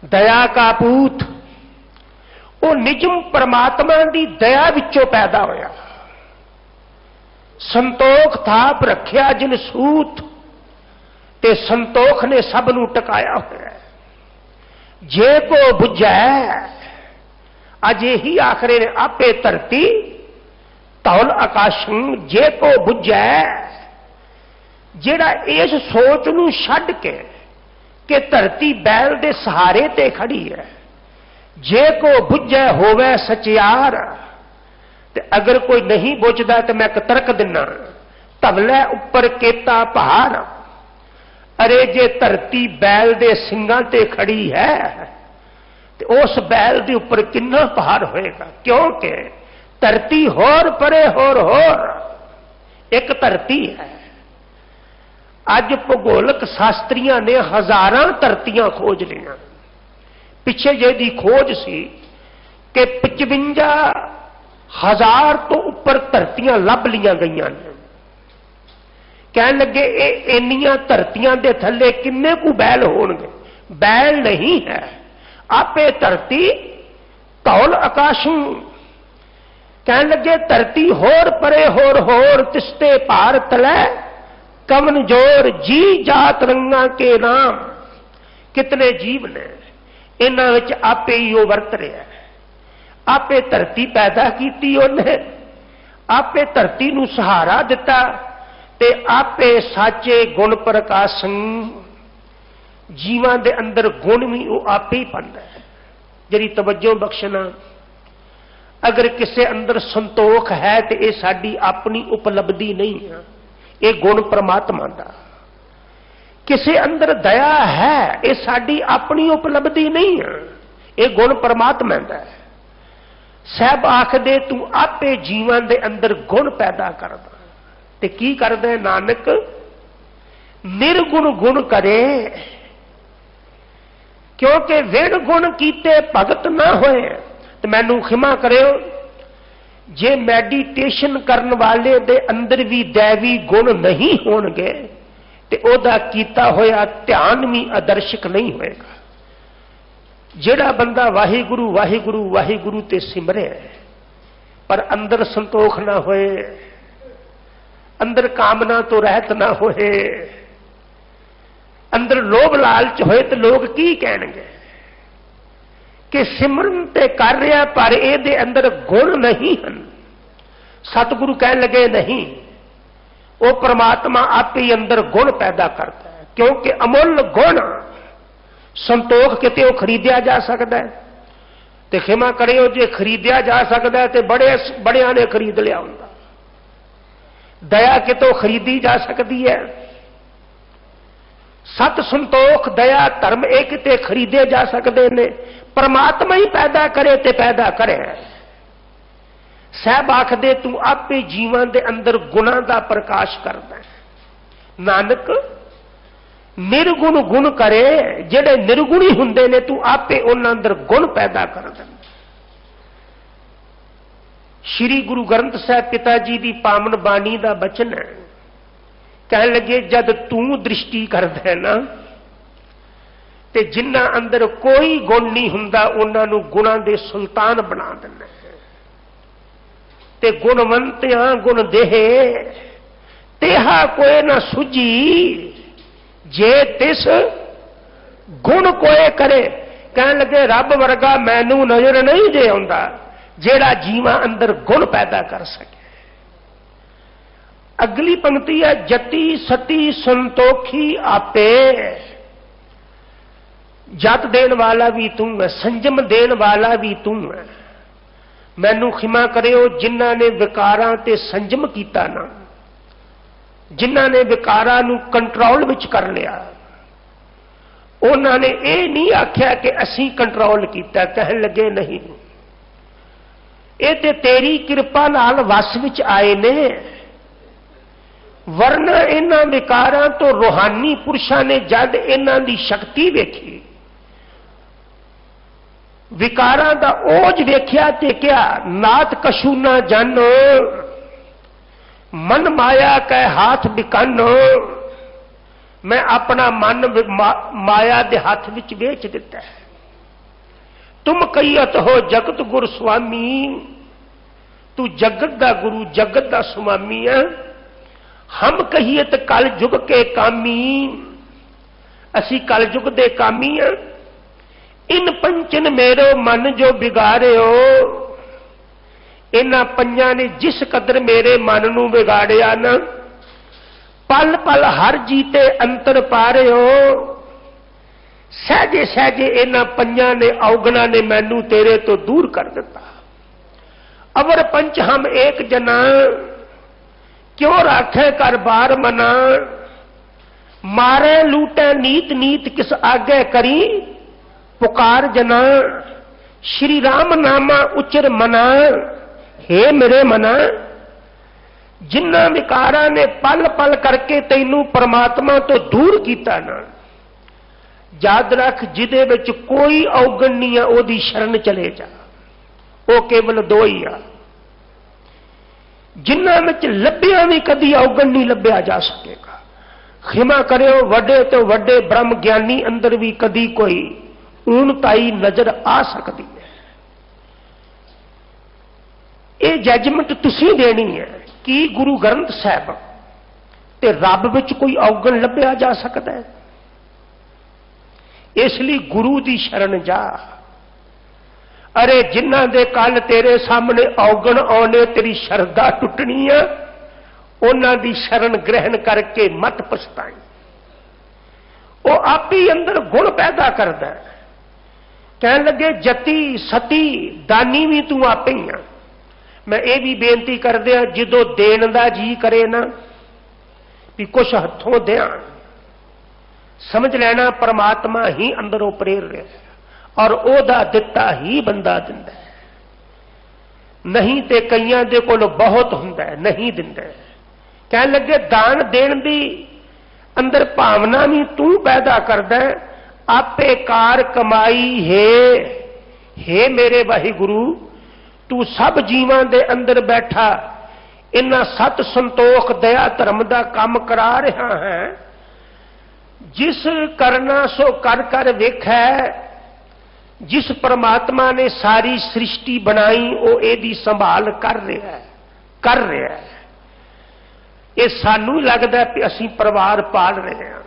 दया का पूत, वो निजम परमात्मा की दया विचों पैदा होया। संतोख थाप रखिया जिन सूत, ते संतोख ने सब नूं टकाया होया। जे को बुझै, अज यही आखरे ने आपे धरती धौल आकाशं। जे को बुझै, जेड़ा इस सोच नूं छड्ड के कि धरती बैल दे सहारे ते खड़ी है। जे को बुझै होवे सचियार। ते अगर कोई नहीं बुझदा तो मैं एक तर्क दिना, धवलै उपर केता पहाड़। अरे जे धरती बैल दे सिंगां ते खड़ी है तो उस बैल दे उपर कितना पहाड़ होएगा? क्योंकि धरती होर परे होर एक धरती है। अज भूगोलक शास्त्रियों ने हजारां धरतियां खोज लिया। पिछे जे दी खोज सी कि 55,000 तो उपर धरतियां लभ लिया गई ने। कहन लगे इन्नियां धरतियां दे थले किन्ने कु बैल होणगे? बैल नहीं है, आपे धरती धौल आकाशों। कहन लगे धरती होर परे होर तिसते पार तलै कवन जोर जी जात रंगा के नाम। कितने जीव ने इन्हां विच आपे ही वो वरत रहा है। आपे धरती पैदा की उन्हें, आपे धरती नूं सहारा दिता, ते आपे साचे गुण प्रकाशन। जीवां दे अंदर गुण भी वो आपे ही पांदा है। जरी तवज्जो बख्शना, अगर किसी अंदर संतोख है तो यह साडी अपनी उपलब्धि नहीं है, ये गुण परमात्मा दा। किसी अंदर दया है, ये साडी अपनी उपलब्धि नहीं है, ये गुण परमात्मा दा है। साहब आखदे तू आपे जीवन दे अंदर गुण पैदा करदा, ते की करदा है नानक? निर्गुण गुण करे। क्योंकि विण गुण कीते भगत ना होए। तो मैनू खिमा करियो, जे मैडिटेशन करने वाले दे अंदर भी दैवी गुण नहीं होणगे ते ओदा कीता होया ध्यान भी आदर्शक नहीं होएगा। जेड़ा बंदा वाहिगुरु वाहिगुरु वाहिगुरु ते सिमरे पर अंदर संतोख ना होए, अंदर कामना तो रहत ना होए, अंदर लोभ लालच होए तो लोग की कहणगे कि सिमरन ते कर रहा पर ये अंदर गुण नहीं हैं। सतगुरु कह लगे नहीं, वो परमात्मा आप ही अंदर गुण पैदा करता है। क्योंकि अमुल गुण संतोख किते खरीदया जा सकता है। तो खिमा करियो, जे खरीदया जा सकता है तो बड़िया ने खरीद लिया होंदा। दया कितों खरीदी जा सकती है? सत संतोख दया धर्म एक किते खरीदे जा सकते हैं, परमात्मा ही पैदा करे ते पैदा करे। साहब आखदे तू आपे जीवां दे अंदर गुणां दा प्रकाश करदा है। नानक निर्गुण गुण करे, जेड़े निर्गुणी हुंदे ने तू आपे उन्हां अंदर गुण पैदा कर दिंदा। श्री गुरु ग्रंथ साहिब पिता जी की पावन बाणी का बचन है। कह लगे जद तू दृष्टि करदा है ना ते जिन्ना अंदर कोई गुण नहीं हुंदा उन्हां नूं गुणां दे सुल्तान बना दिंदा है। ते गुणवंतियां गुण देहे तेहा कोई ना सुझी, जे तिस गुण कोई करे। कह लगे रब वर्गा मैनू नजर नहीं जे आउंदा जेड़ा जीवा अंदर गुण पैदा कर सके। अगली पंक्ति है जति सती संतोखी आपे, जत देन वाला भी तू है, संजम देन वाला भी तू है। मैनू खिमा करियो जिन्हां ने विकारां ते संजम कीता ना, जिन्हां ने विकारां नू कंट्रोल विच कर लिया, उन्होंने ये नहीं आख्या कि असी कंट्रोल किया। कहन लगे नहीं, ये ते तेरी कृपा नाल वस विच आए ने, वरना इन्हां विकारां तो रूहानी पुरुषां ने जद इन्हां दी शक्ति वेखी, विकारां दा ओज वेख्या ते क्या नात कशू ना जानो, मन माया कै हाथ बिकानो। मैं अपना मन माया दे हाथ विच बेच दिता है। तुम कहियत हो जगत गुरु स्वामी, तू जगत दा गुरु जगत दा स्वामी है। हम कहियत कल जुग के कामी, असी कल जुग दे कामी हैं। इन पंचन मेरो मन जो बिगाड़ियो, इन्हां पंजां ने जिस कदर मेरे मन नूं बिगाड़िया ना, पल पल हर जीते अंतर पा रहे हो। सहजे सहजे इन्हां पंजां ने औगणा ने मैनू तेरे तो दूर कर दिता। अवर पंच हम एक जना, क्यों राखे कर बार मना, मारे लूटे नीत नीत किस आगे करी, पुकार जना श्री राम नामा उचर मना। हे मेरे मना, जिन्हां विकारां ने पल पल करके तैनू परमात्मा तो दूर किया ना, याद रख जिदे विच कोई औगण नहीं है ओदी शरण चले जा। वो केवल दो ही आ, जिन्हां विच लभ्या भी कदी औगण नहीं लभ्या जा सकेगा। खिमा करियो वड्डे तो वड्डे ब्रह्म ज्ञानी अंदर भी कदी कोई ऊनताई नजर आ सकती है। ये जजमेंट तुसीं देनी है कि गुरु ग्रंथ साहब ते रब विच कोई औगण लभ्या जा सकता है। इसलिए गुरु की शरण जा। अरे जिन्हां दे कल तेरे सामने औगण आने तेरी श्रद्धा टुटनी है, उन्हां दी शरण ग्रहण करके मत पछताई। वो आप ही अंदर गुण पैदा करता है। कहन लगे जति सती दानी भी तू आप ही है। मैं ये भी बेनती कर दिया, जो देन का जी करे ना भी कुछ हथों दिया, समझ लेना परमात्मा ही अंदरों प्रेर रहा है और ओदा दिता ही बंदा दिंदा है। नहीं तो कईयां दे कोल बहुत हुंदा है, नहीं दिंदा है। कह लगे दान देन दी अंदर भावना भी तू पैदा करदा है। आपे कार कमाई हे मेरे वाहिगुरु, तू सब जीवां दे अंदर बैठा इन्ना सत संतोख दया धर्म का काम करा रहा है। जिस करना सो कर कर वेखै, जिस परमात्मा ने सारी सृष्टि बनाई वो एदी संभाल कर रहा है। ये सानू लगता है कि असी परिवार पाल रहे हैं।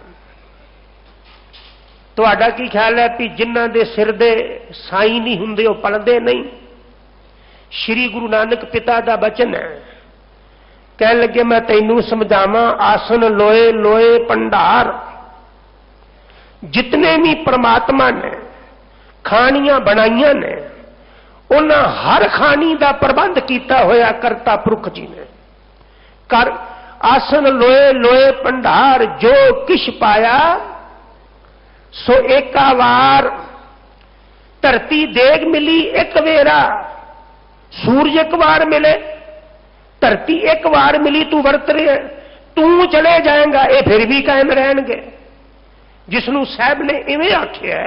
तुहाडा की ख्याल है कि जिन्हां दे सिर दे साई नहीं हुंदे वो पलदे नहीं। श्री गुरु नानक पिता का बचन है। कह लगे मैं तैनू समझावा, आसन लोए लोए भंडार, जितने भी परमात्मा ने खानियां बनाइया ने उन्हां हर खानी का प्रबंध किया होया करता पुरख जी ने। कर आसन लोए लोए भंडार, जो किश पाया सो एका वार, धरती देग मिली एक वेरा, सूरज एक बार मिले, धरती एक बार मिली, तू वरत रहे, तू चले जाएगा, ये फिर भी कायम रहेंगे। जिसनों साहब ने इवें आख्या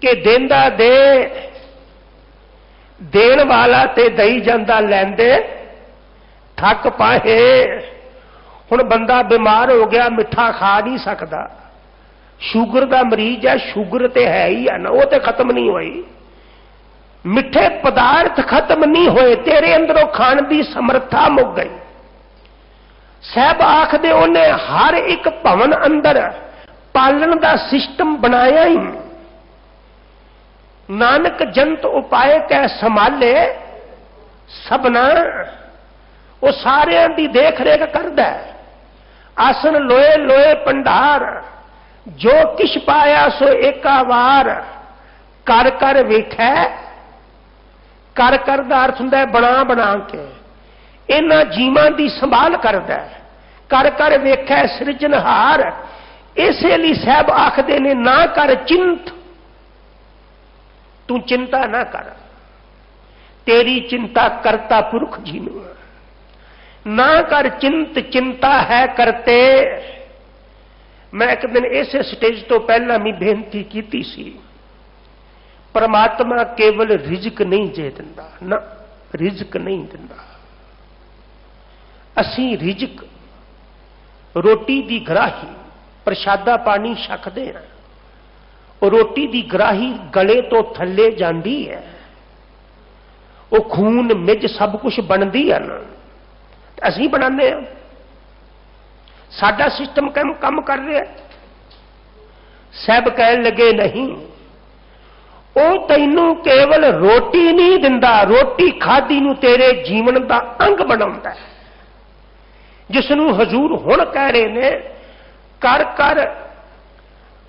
कि देंदा दे, देण वाला ते दई जांदा लैंदे, थक पाए। हुण बंदा बीमार हो गया, मिठा खा नहीं सकता, शुगर का मरीज है, शुगर तो है ही है ना, वो तो खत्म नहीं हुई, मिठे पदार्थ खत्म नहीं होए, तेरे अंदरों खाण की समर्था मुक गई। साहब आखदे उन्हें हर एक भवन अंदर पालन का सिस्टम बनाया ही। नानक जंत उपाय कै संभाले सबना, वो सारियां दी देख रेख करदा है। आसन लोए लोए भंडार, जो किश पाया सो एका वार, कर कर वेखै। कर कर दा अर्थ हुंदा है बना बना के, इन्हां जीवां दी संभाल करदा है। कर कर वेखै सिरजनहार, इसे लिए साहब आखदे ने ना कर चिंत, तू चिंता ना कर, तेरी चिंता करता पुरख जी नूं। ना कर चिंत, चिंता है करते। मैं एक दिन इस स्टेज तो पहला भी बेनती की सी, परमात्मा केवल रिजक नहीं जे दिंदा ना, रिजक नहीं दिंदा। असी रिजक रोटी दी ग्राही, प्रशादा पानी छकदे हैं, और रोटी दी ग्राही गले तो थले जाती है, वो खून मिज सब कुछ बनती है ना, असी बनाने साडा सिस्टम कम कर रहा है। सब कह लगे नहीं, वो तैनू केवल रोटी नहीं दिंदा, रोटी खाधी नू तेरे जीवन का अंग बनाउंदा है। जिसनू हजूर हुण कह रहे ने, कर कर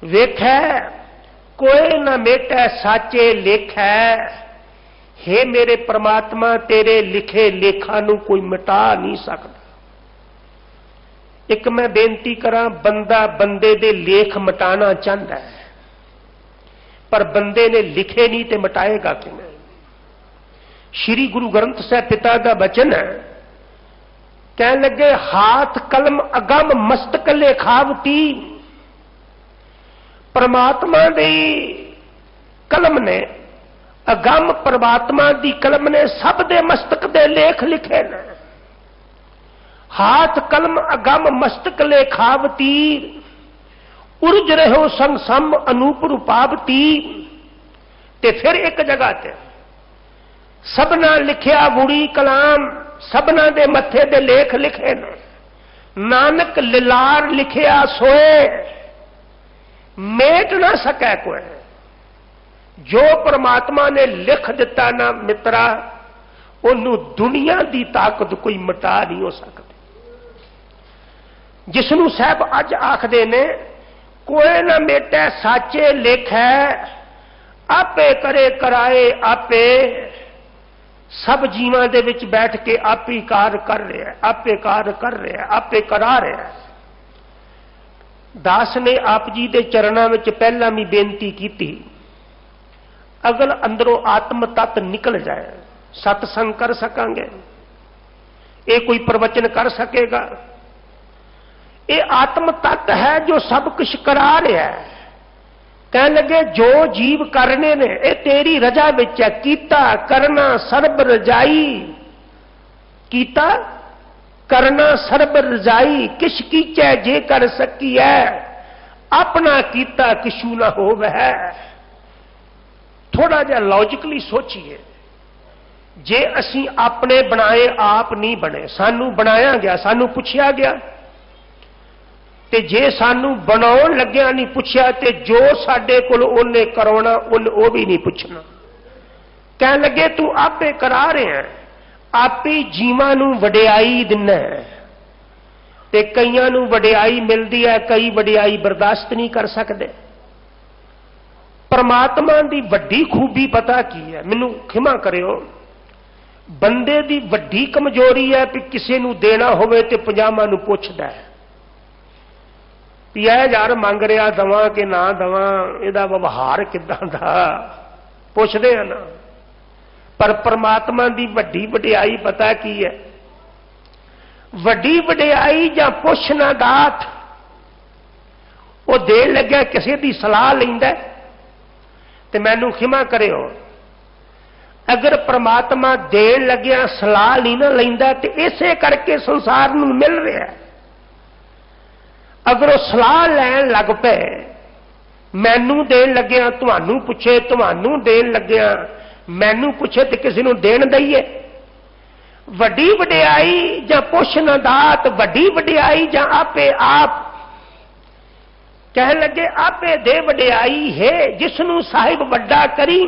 वेखै कोई न मेटै साचे लेखै। हे मेरे परमात्मा, तेरे लिखे लेखा नू कोई मिटा नहीं सकता। एक मैं बेनती करा, बंदा बंदे दे लेख मिटाना चाहता है, पर बंदे ने लिखे नहीं तो मिटाएगा किवें? श्री गुरु ग्रंथ साहिब पिता का वचन है, कह लगे हाथ कलम अगम मस्तक लेखावती। परमात्मा दी कलम ने, अगम परमात्मा दी कलम ने सब दे मस्तक दे लेख लिखे ने। हाथ कलम अगम मस्तक लेखावती, उर्ज रहो संग सम अनूप रूपावती। ते फिर एक जगह ते सबना लिखिया बुरी कलाम, सबना दे मथे दे लेख लिखे ने। नानक लिलार लिखिया सोए, मेट ना सकै कोई। जो परमात्मा ने लिख दिता ना मित्रा, उन्होंने दुनिया की ताकत कोई मिटा नहीं हो सकती। जिसनों साहब अज आखदे ने, कोई ना मेटे साचे लेखै, आपे करे कराए आपे। सब जीवां दे विच बैठ के आप ही कार्य कर रहा है, आपे कार्य कर रहा है, आपे करा रहा है। दास ने आप जी के चरणों में पहला भी बेनती की, अगल अंदरों आत्म तत्त निकल जाए, सत्संग कर सकांगे, ये कोई प्रवचन कर सकेगा। ये आत्म तत्त है जो सब कुछ करा रहा है। कह लगे जो जीव करने ने, ये तेरी रजा विच है। कीता करना सर्ब रजाई, कीता करना सर्ब रजाई। किश कीचै जे कर सकी है, अपना कीता किशू ना हो वह। थोड़ा जा लॉजिकली सोचिए, जे असी अपने बनाए आप नहीं बने, सानू बनाया गया, सानू पुछया गया, ते जे सानू बनाउण लग्या नहीं पुछया, ते जो साडे कोल ओने करवाना उन्हें वो भी नहीं पूछना। कह लगे तू आपे करा रहे हैं, आपे जीवां नू वडियाई दिना है। ते कईयां नू वडियाई मिलती है, कई वडियाई बर्दाश्त नहीं कर सकते। परमात्मा की वड्डी खूबी पता की है? मैनू खिमा करियो, बंदे की वड्डी कमजोरी है कि किसी नू देना होवे ते 50 नू पुछदा है, यार मंग रहा दवा कि ना दवा, यदा व्यवहार किदां दा, पुछदे आ ना, पर परमात्मा की वड्डी वडियाई पता की है? वड्डी वडियाई जां पुछना दात वो देण लग्या किसी की सलाह लैंदा ते मैनू खिमा करियो, अगर परमात्मा देण लग्या सलाह नहीं ना लैंदा ते इसे करके संसार नूं मिल रहा है। अगर वो सलाह लैन लग पे, मैनू देण लग्या तुहानू पुछे, तुहानू देण लग्या मैनू पुछे तो किसी नूं देण दईए? वड्डी वडियाई जां पुछना दात, वड्डी वडियाई जां आपे आप? कह लगे आपे दे वडियाई है जिसनू साहिब वड्डा करी।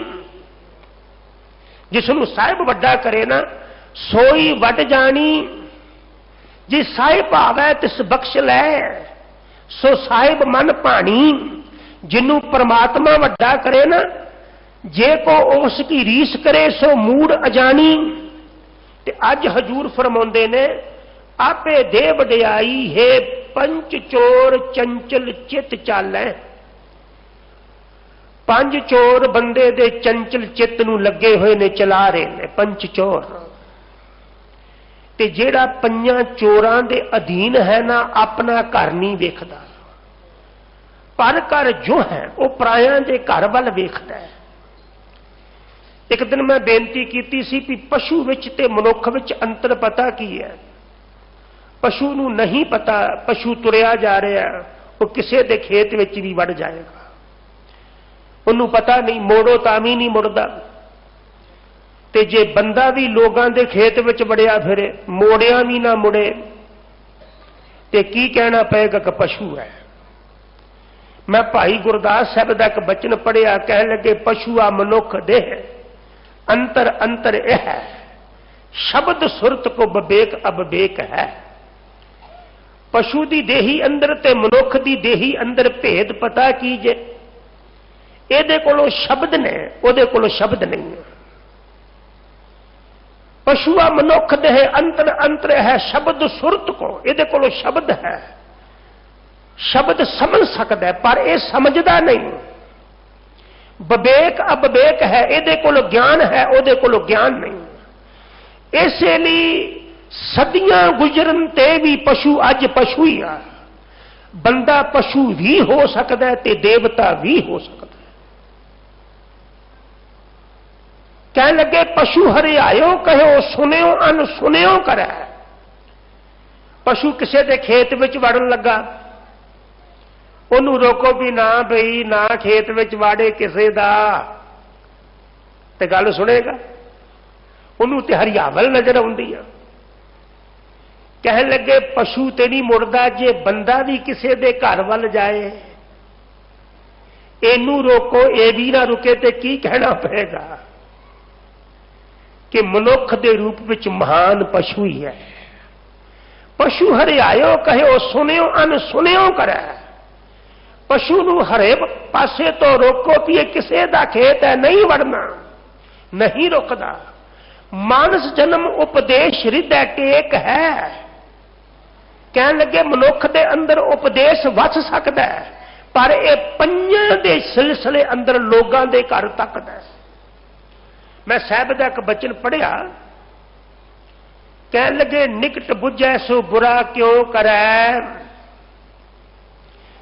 जिसनू साहिब वड्डा करे ना सोई वड जानी, जी साहिब आवे तिस बख्श लै, सो साहिब मन भानी। जिन्नू परमात्मा वड्डा करे ना, जे को उसकी रीस करे सो मूड अजानी। ते अज हजूर फरमाउंदे ने आपे दे वडियाई है पंच चोर चंचल चित चालै। पंज चोर बंदे दे चंचल चित नूं लगे हुए ने, चला रहे ने पंच चोर। ते जेड़ा पंजां चोरां दे अधीन है ना, अपना घर नहीं वेखदा, पर घर जो है वो परायां दे घर वल वेखदा है। एक दिन मैं बेनती की सी कि पशु विच ते मनुख विच अंतर पता की है? पशु नूं नहीं पता, पशु तुरिया जा रहा वो किसी के खेत विच भी वड़ जाएगा, उन्होंने पता नहीं, मोड़ो तां भी नहीं मुड़दा। ते जे बंदा भी लोगों के खेत विच वड़िया फिरे, मोड़िया भी ना मुड़े, ते की कहना पेगा कि पशु है। मैं भाई गुरदास साहब का एक बचन पढ़िया, कह लगे पशु आ मनुख देह, अंतर अंतर यह है, शब्द सुरत को बबेक अबेक है। पशु की देही अंदर ते मनुख की देही अंदर भेद पता कीजे, ਇਹਦੇ ਕੋਲੋਂ शब्द ने, ਉਹਦੇ ਕੋਲੋਂ शब्द नहीं है। पशुआ मनुख देह अंतर अंतर है, शब्द सुरत को, ਇਹਦੇ ਕੋਲੋਂ शब्द है, शब्द समझ सकता है पर यह समझदा नहीं। बबेक अबेक है, ਇਹਦੇ ਕੋਲੋਂ ज्ञान है, ਉਹਦੇ ਕੋਲੋਂ ज्ञान नहीं। इसलिए सदियां गुजरन ते भी पशु अज पशु ही आ। बंदा पशु भी हो सकता है ते देवता भी हो सकता है। कह लगे पशु हरियायो कहो सुनियो अन सुनियो करे। पशु किसी के खेत विच वड़न लगा, उन्होंने रोको भी ना बई ना खेत विच वाड़े किसी दा, ते गल सुनेगा? उन्होंने तो हरियावल नजर आउंदी आ। कह लगे पशु ते नहीं मुड़दा, जे बंदा भी किसी के घर वल जाए, इनू रोको ये भी ना रुके तो की कहना पेगा कि मनुख के रूप विच महान पशु ही है। पशु हरियायो कहो सुनियो अन सुनियो करे। पशु नूं हरे पासे तो रोको भी ये किसी का खेत है, नहीं वड़ना, नहीं रुकदा। मानस जन्म उपदेश हृदय टेक है। कह लगे मनुख के अंदर उपदेश वस सकता है, पर यह पंजां दे सिलसिले अंदर लोगों के घर तकदा है। मैं साहब का एक बचन पढ़िया, कह लगे निकट बुझै सो बुरा क्यों करे।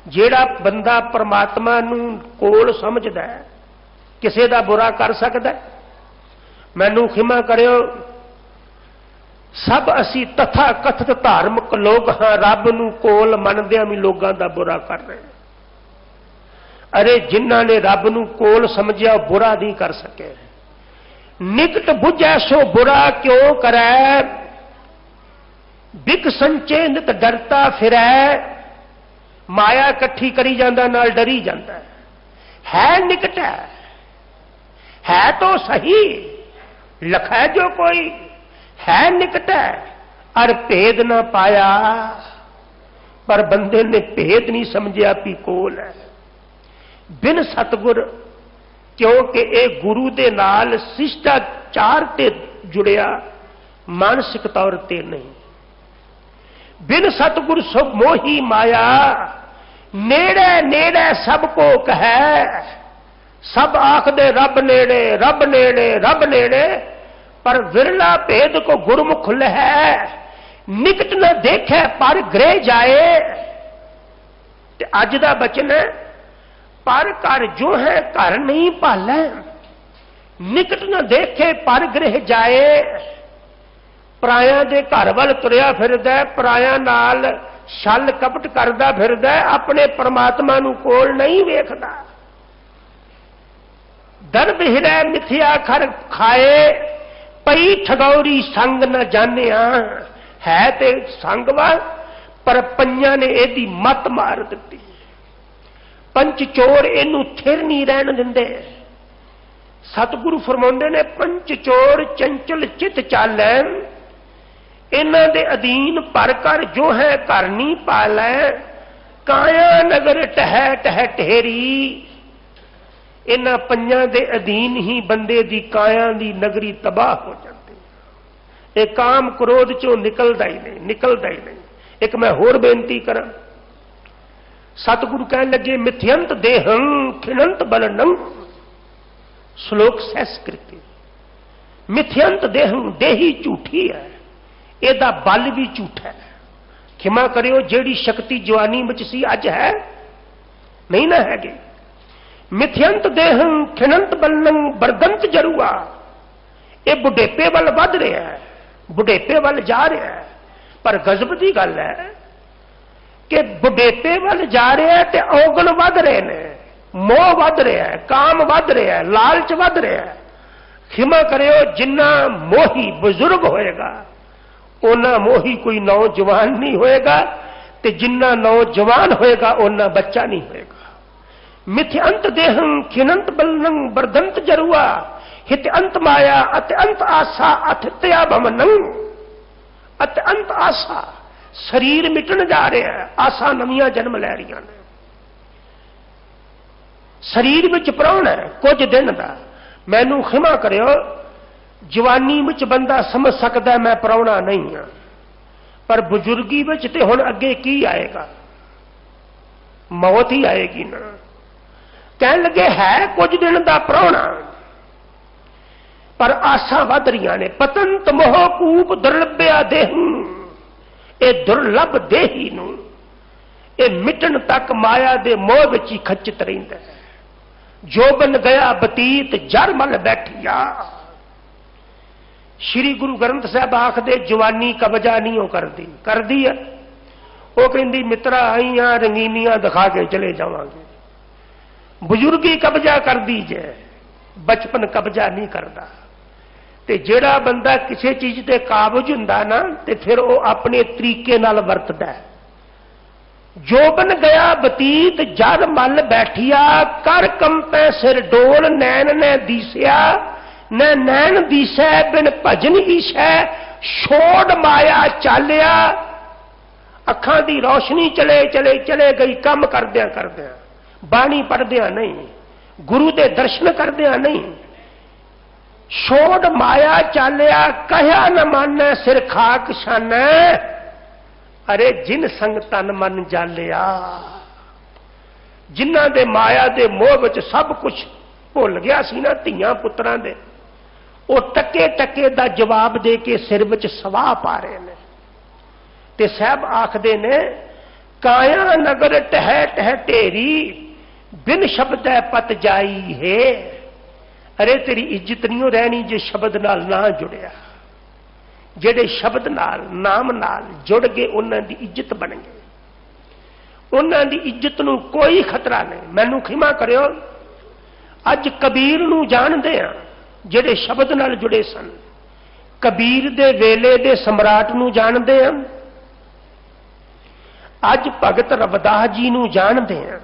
जेड़ा बंदा परमात्मा नूं कोल समझदा है, किसी का बुरा कर सकता है? मैनू खिमा करियो, सब असी तथा कथित धार्मिक लोग हाँ, रब नूं कोल मनदियां भी लोगों का बुरा कर रहे। अरे जिन्हां ने रब नूं कोल समझिया बुरा नहीं कर सके। निकट बुझै सो बुरा क्यों करे, बिक संचे नित डरता फिरै। माया कट्ठी करी जांदा नाल डरी जांदा है। निकट है तो सही, लखै जो कोई है निकट है, और भेद ना पाया। पर बंदे ने भेद नहीं समझिया भी कोल है। बिन सतगुर, क्योंकि यह गुरु दे नाल शिष्टाचार ते जुड़िया, मानसिक तौर ते नहीं। बिन सतगुर सब मोही माया, नेड़े नेड़े सबको कहे। सब आखदे रब नेड़े रब नेड़े रब नेड़े, पर विरला भेद को गुरमुख लहै, निकट न देखे पर गृह जाए। ते अज दा बचन है, पर घर जो है घर नहीं भालै, निकट न देखे पर गृह जाए। पराया दे घर वल तुरिया फिरदा, पराया नाल छल कपट करदा फिरदा, अपने परमात्मा नूं कोल नहीं वेखदा। दरब हिरै मिथ्या खर खाए, पई ठगौरी संग न जानिया। है ते संग वा, पर पंजां ने एदी मत मार दित्ती। पंच चोर इनू थिर नहीं रहन दिंदे। सतगुरु फरमाउंदे ने पंच चोर चंचल चित चालै, इन्हां दे अधीन पर कर जो है घर नहीं पालै। काया नगर टह टह ढेरी, इन्हां पंजां दे अधीन ही बंदे दी काया दी नगरी तबाह हो जाती है। ये काम क्रोध चों निकलदा ही नहीं, निकलदा ही नहीं। एक मैं होर बेनती करा, सतगुरु कहन लगे मिथ्यंत देहं खिनंत बलनं, श्लोक संस्कृति। मिथ्यंत देहं, देही झूठी है, एदा बल भी झूठा है। खिमा करियो जेड़ी शक्ति जवानी विच सी अज है नहीं ना हैगी। मिथ्यंत देहं खिनंत बलनं बरदंत जरुआ, ये बुढ़ेपे वाल वध रहा है, बुढ़ेपे वाल जा रहा है। पर गजब की गल है कि बुढ़ेपे वाल जा रहा है तो औगण वध रहे ने, मोह वध रहा है, काम वध रहा है, लालच वध रहा है। खिमा करियो जिन्ना मोही बुजुर्ग होएगा उन्ना मोही कोई नौजवान नहीं होएगा, ते जिन्ना नौजवान होएगा उन्ना बच्चा नहीं होएगा। मिथ्यंत देहं खिनंत बलनं बरदंत जरुआ, हित अंत माया अत अंत आशा अथत्या भवनं। अत अंत आशा, शरीर मिटन जा रहा है, आशा नवियां जन्म लै रही ने। शरीर विच प्राण है कुछ दिन का, मैनू खिमा करियो जवानी विच बंदा समझ सकता मैं प्राहुणा नहीं हाँ, पर बुजुर्गी विच ते हुण अगे की आएगा, मौत ही आएगी ना। कहन लगे है कुछ दिन का प्राहुणा, पर आशा वध रही ने। पतंत मोह कूप दुर्लभ्या देहू, ये दुर्लभ देही नूं ये मिटन तक माया दे मोह विच ही खचित रहिंदा है। जोबन गया बतीत जर मल बैठिया। श्री गुरु ग्रंथ साहब आखदे जवानी कब्जा नहीं कर दी है। वो कहती मित्रा आई हाँ रंगीनियां दिखा के चले जावांगे। बुजुर्गी कब्जा कर दी जे, बचपन कब्जा नहीं करता। ते जेड़ा बंदा किसी चीज ते काबज हुंदा ना, ते फिर वो अपने तरीके नाल वरतदा है। जोबन गया बतीत जर मल बैठिया, कर कंपै सिर डोल नैन ने दीसिया। न नैन दीसै बिन भजन ईशै, छोड़ माया चालिया। अखां दी रोशनी चले चले चले गई, कम करदिया करदिया, बाणी पढ़दिया नहीं, गुरु दे दर्शन करदिया नहीं। छोड़ माया चालिया, कहा न मानै सिर खाक छानै। अरे जिन संग तन मन जालिया, जिन्हां दे माया दे मोह विच सब कुछ भुल गया सी ना धीआं पुत्रां दे, वो टके टके दा जवाब दे के सिर विच सवाह पा रहे हैं। ते साहब आखदे ने काया नगर टह टह ढेरी, बिन शब्द पत जाई है। अरे तेरी इज्जत नहीं रहनी जे शब्द नाल ना जुड़िया। जेड़े शब्द नाल नाम नाल जुड़ गए उन्हां दी इज्जत बन गई। उन्हां दी इज्जत नूं कोई खतरा नहीं। मैनू खिमा करियो अज कबीर नूं जानदे आ जेड़े शब्द नाल जुड़े सन। कबीर दे वेले दे सम्राट नूं जानदे आ। अज भगत रविदास जी नूं जानदे आ।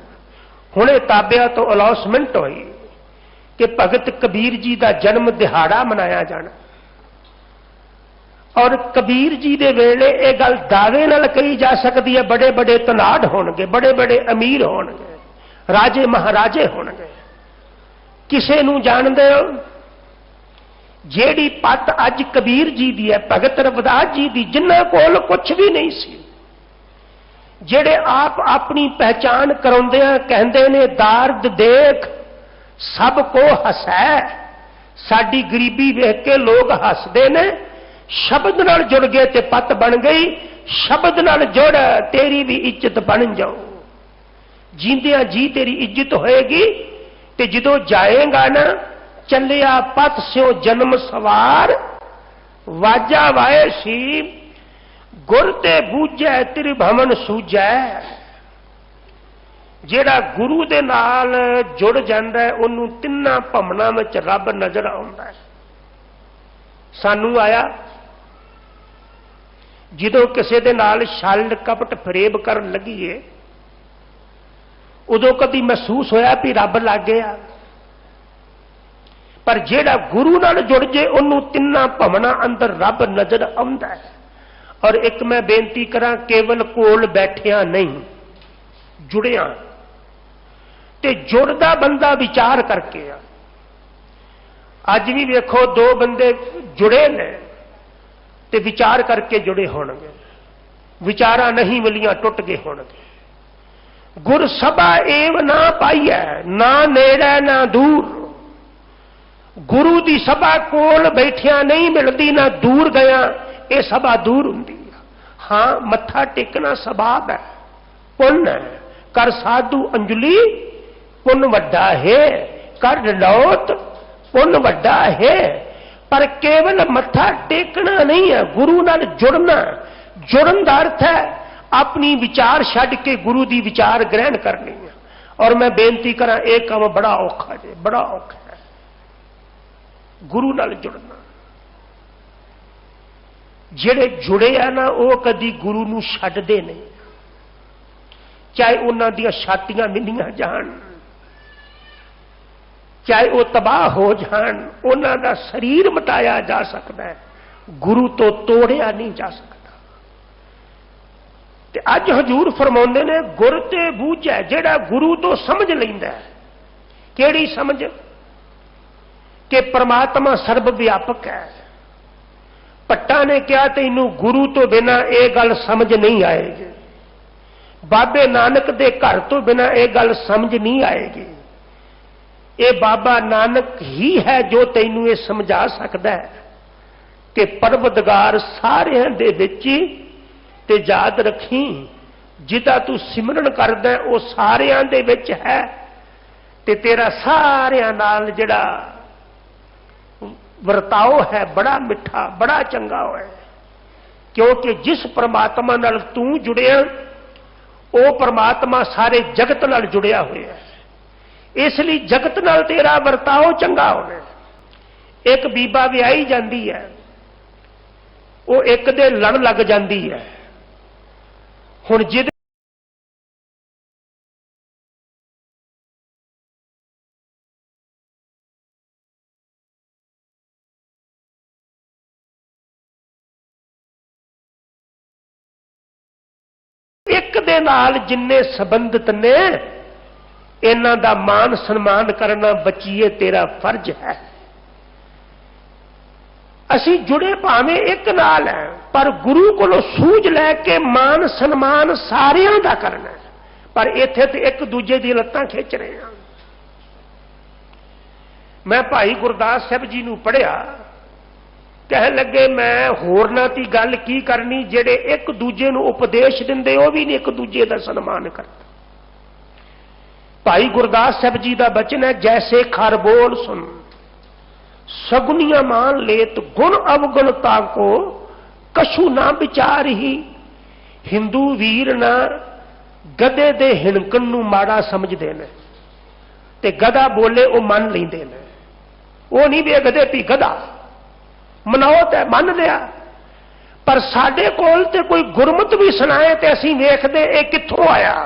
हुणे ताबिया तो अनाउंसमेंट हुई कि भगत कबीर जी का जन्म दिहाड़ा मनाया जाना। और कबीर जी दे वेले यह गल दावे नाल कही जा सकती है, बड़े बड़े धनाड़ होणगे, बड़े बड़े अमीर होणगे, राजे महाराजे होणगे। किसे नूं जानदे हो? जेड़ी पत अज कबीर जी दी है, भगत रविदास जी दी, जिन्हां कोल कुछ भी नहीं सी, जेड़े आप अपनी पहचान कराउंदे कहंदे ने दारद देख सब को हसै। साडी गरीबी वेख के लोग हसदे ने। शब्द नाल जुड़ गए ते पत बन गई। शब्द नाल जुड़ तेरी भी इज्जत बन जाओ। जींदिया जी तेरी इज्जत होएगी। ते जदों जाएगा ना चलिया पथ स्यों जन्म सवार। वाजा वाए सी गुर ते बूझै त्रिभवन सूझै। ਜਿਹੜਾ गुरु ਦੇ ਨਾਲ जुड़ ਜਾਂਦਾ है ਉਹਨੂੰ ਤਿੰਨਾਂ ਭਵਨਾਂ ਵਿੱਚ ਰੱਬ ਨਜ਼ਰ ਆਉਂਦਾ ਹੈ। ਸਾਨੂੰ ਆਇਆ ਜਦੋਂ ਕਿਸੇ ਦੇ ਨਾਲ ਛਲ ਕਪਟ ਫਰੇਬ ਕਰਨ ਲੱਗੀਏ ਉਦੋਂ ਕਦੀ ਮਹਿਸੂਸ ਹੋਇਆ ਵੀ ਰੱਬ ਲੱਗ ਗਿਆ। ਪਰ ਜਿਹੜਾ ਗੁਰੂ ਨਾਲ ਜੁੜ ਜੇ ਉਹਨੂੰ ਤਿੰਨਾਂ ਭਵਨਾਂ ਅੰਦਰ ਰੱਬ ਨਜ਼ਰ ਆਉਂਦਾ ਹੈ। ਔਰ ਇੱਕ ਮੈਂ ਬੇਨਤੀ ਕਰਾਂ ਕੇਵਲ ਕੋਲ ਬੈਠਿਆ ਨਹੀਂ जुड़िया ते जुड़दा बंदा विचार करके आ। अज भी वेखो दो बंदे जुड़े ने ते विचार करके जुड़े होणगे। विचारा नहीं मिलियां टुट गए होणगे। गुर सभा एव ना पाईऐ ना नेड़े ना दूर। गुरु दी सभा कोल बैठिया नहीं मिलती ना दूर गया ये सभा दूर हुंदी। हाँ मत्था टेकना सबाब है पुण्य है। कर साधु अंजलि पुण्य वड्डा है। कर डलौत पुण्य वड्डा है। पर केवल मत्था टेकना नहीं है गुरु नाल जुड़ना। जुड़न दा अर्थ है अपनी विचार छड्ड के गुरु दी विचार ग्रहण करनी है। और मैं बेनती करा यह काम बड़ा औखा है बड़ा औखा है गुरु नाल जुड़ना। जिहड़े जुड़े आ ना वो कदी गुरु नूं छड्डदे नहीं। चाहे उन्हां दीयां छातियां मिलियां जान चाहे वो तबाह हो जान उन्हां दा शरीर मिटाया जा सकता है गुरु तो तोड़िया नहीं जा सकता। ते अज हजूर फरमाउंदे ने गुर ते बूझै जिहड़ा गुरु तो समझ लैंदा है। किहड़ी समझ कि परमात्मा सर्वव्यापक है। भट्टा ने कहा तैनूं गुरु तो बिना यह गल समझ नहीं आएगी। बाबे नानक दे घर तो बिना यह गल समझ नहीं आएगी। ये बाबा नानक ही है जो तैनूं ये समझा सकता है कि परवदगार सारियां दे विच ते याद रखी जिदा तू सिमरन करदा है वो सारियां दे विच है ते तेरा सारियां नाल जिहड़ा वर्ताओ है बड़ा मिठा बड़ा चंगा है। क्योंकि जिस परमात्मा नाल तू जुड़िया वो परमात्मा सारे जगत नाल जुड़िया हुआ है। इसलिए जगत नाल तेरा वर्ताओ चंगा होना। एक बीबा विआही जाती है वो एक दे लड़ लग जाती है। हुण जिद एक दे नाल जिन्ने संबंधित ने इन्हां दा मान सन्मान करना बचीए तेरा फर्ज है। असी जुड़े भावें एक नाल है पर गुरु कोलों सूझ लैके मान सन्मान सारियां दा करना है। पर इत्थे ते एक दूजे दी लत्तां खिंच रहे हैं। मैं भाई गुरदास साहब जी नूं पढ़िया कह लगे मैं होरना दी गल की करनी जेड़े एक दूजे नूं उपदेश दिंदे वो भी नहीं एक दूजे दा सन्मान करते। भाई गुरदास साहब जी का बचन है जैसे खर बोल सुन सगुनिया मान लेत गुण अवगुणता को कछु ना विचार ही। हिंदू वीर ना गधे दे हिणकण नूं माड़ा समझते हैं ते गधा बोले वो मन लेंदे ने। वो नहीं वे गधे भी गधा मनाओत है मन लिया। पर साडे कोल ते कोई गुरमत भी सुनाए ते असीं वेखदे ये कित्थों आया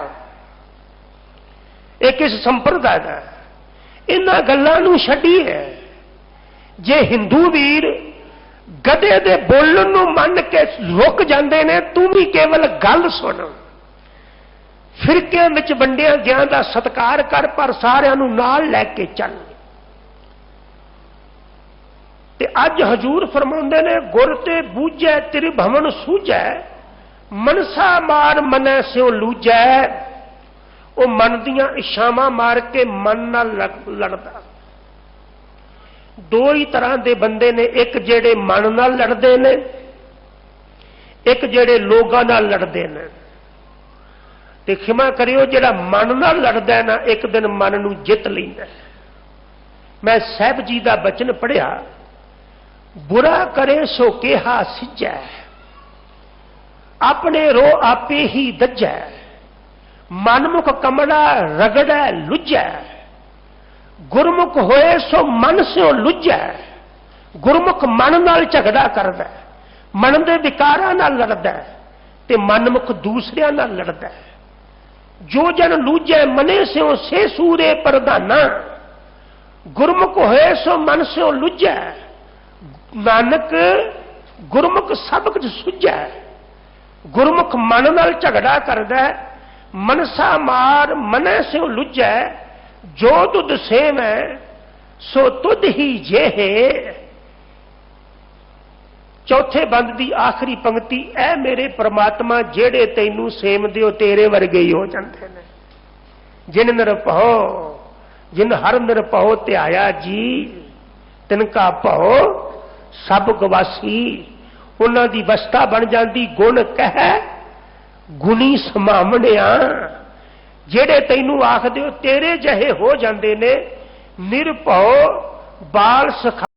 ये किस संप्रदाय का। इन्हां गल्लां नूं छड्डीए जे हिंदू वीर गधे दे बोलण नूं मन के रुक जांदे ने तू भी केवल गल सुन। फिरकियां विच वंडिया गया दा सत्कार कर पर सारियां नूं नाल लैके चल। ते अज हजूर फरमाउंदे ने गुर ते बूझै त्रिभवन सूझै मनसा मार मनै स्यों लूझै। वो मन दियां इच्छावां मार के मन नाल लड़दा। दो ही तरह के बंदे ने, एक जेड़े मन नाल लड़दे ने, एक जेड़े लोगां नाल लड़दे ने। ते खिमा करियो, जेड़ा मन नाल लड़दा है ना, एक दिन मन नूं जित लैंदा है। मैं साहब जी का बचन पढ़िया, बुरा करे सो केहा सिज्जै, अपने रो आपे ही दज्जै, मनमुख कमड़ा रगड़ै लुज्जै, गुरमुख होए सो मन स्यों लुज्जै। गुरमुख मन नाल झगड़ा करदा, मन दे विकारां नाल लड़दा ते मनमुख दूसरियां नाल लड़दा। जो जन लूजै मने स्यों से सूरे प्रधाना, गुरमुख होए सो मन स्यों लुज्जै। नानक गुरमुख सब कुछ सुझै। गुरमुख मन नाल झगड़ा करदा, मनसा मार मनै स्यों लुज्जै। जो तुद सेवै सो तुद ही जेहे। चौथे बंद की आखिरी पंक्ति, ऐ मेरे परमात्मा जेड़े तैनू सेवदे हो तेरे वर्गे ही हो जाते हैं। जिन निरभओ, जिन हर निरभओ ध्याया जी, तिनका भओ सब गवासी। उन्हां दी वस्ता बन जाती गुण कह गुणी समावणिया। जेड़े तैनू आखदे हो तेरे जहे हो जाते ने। निरभओ बाल सखा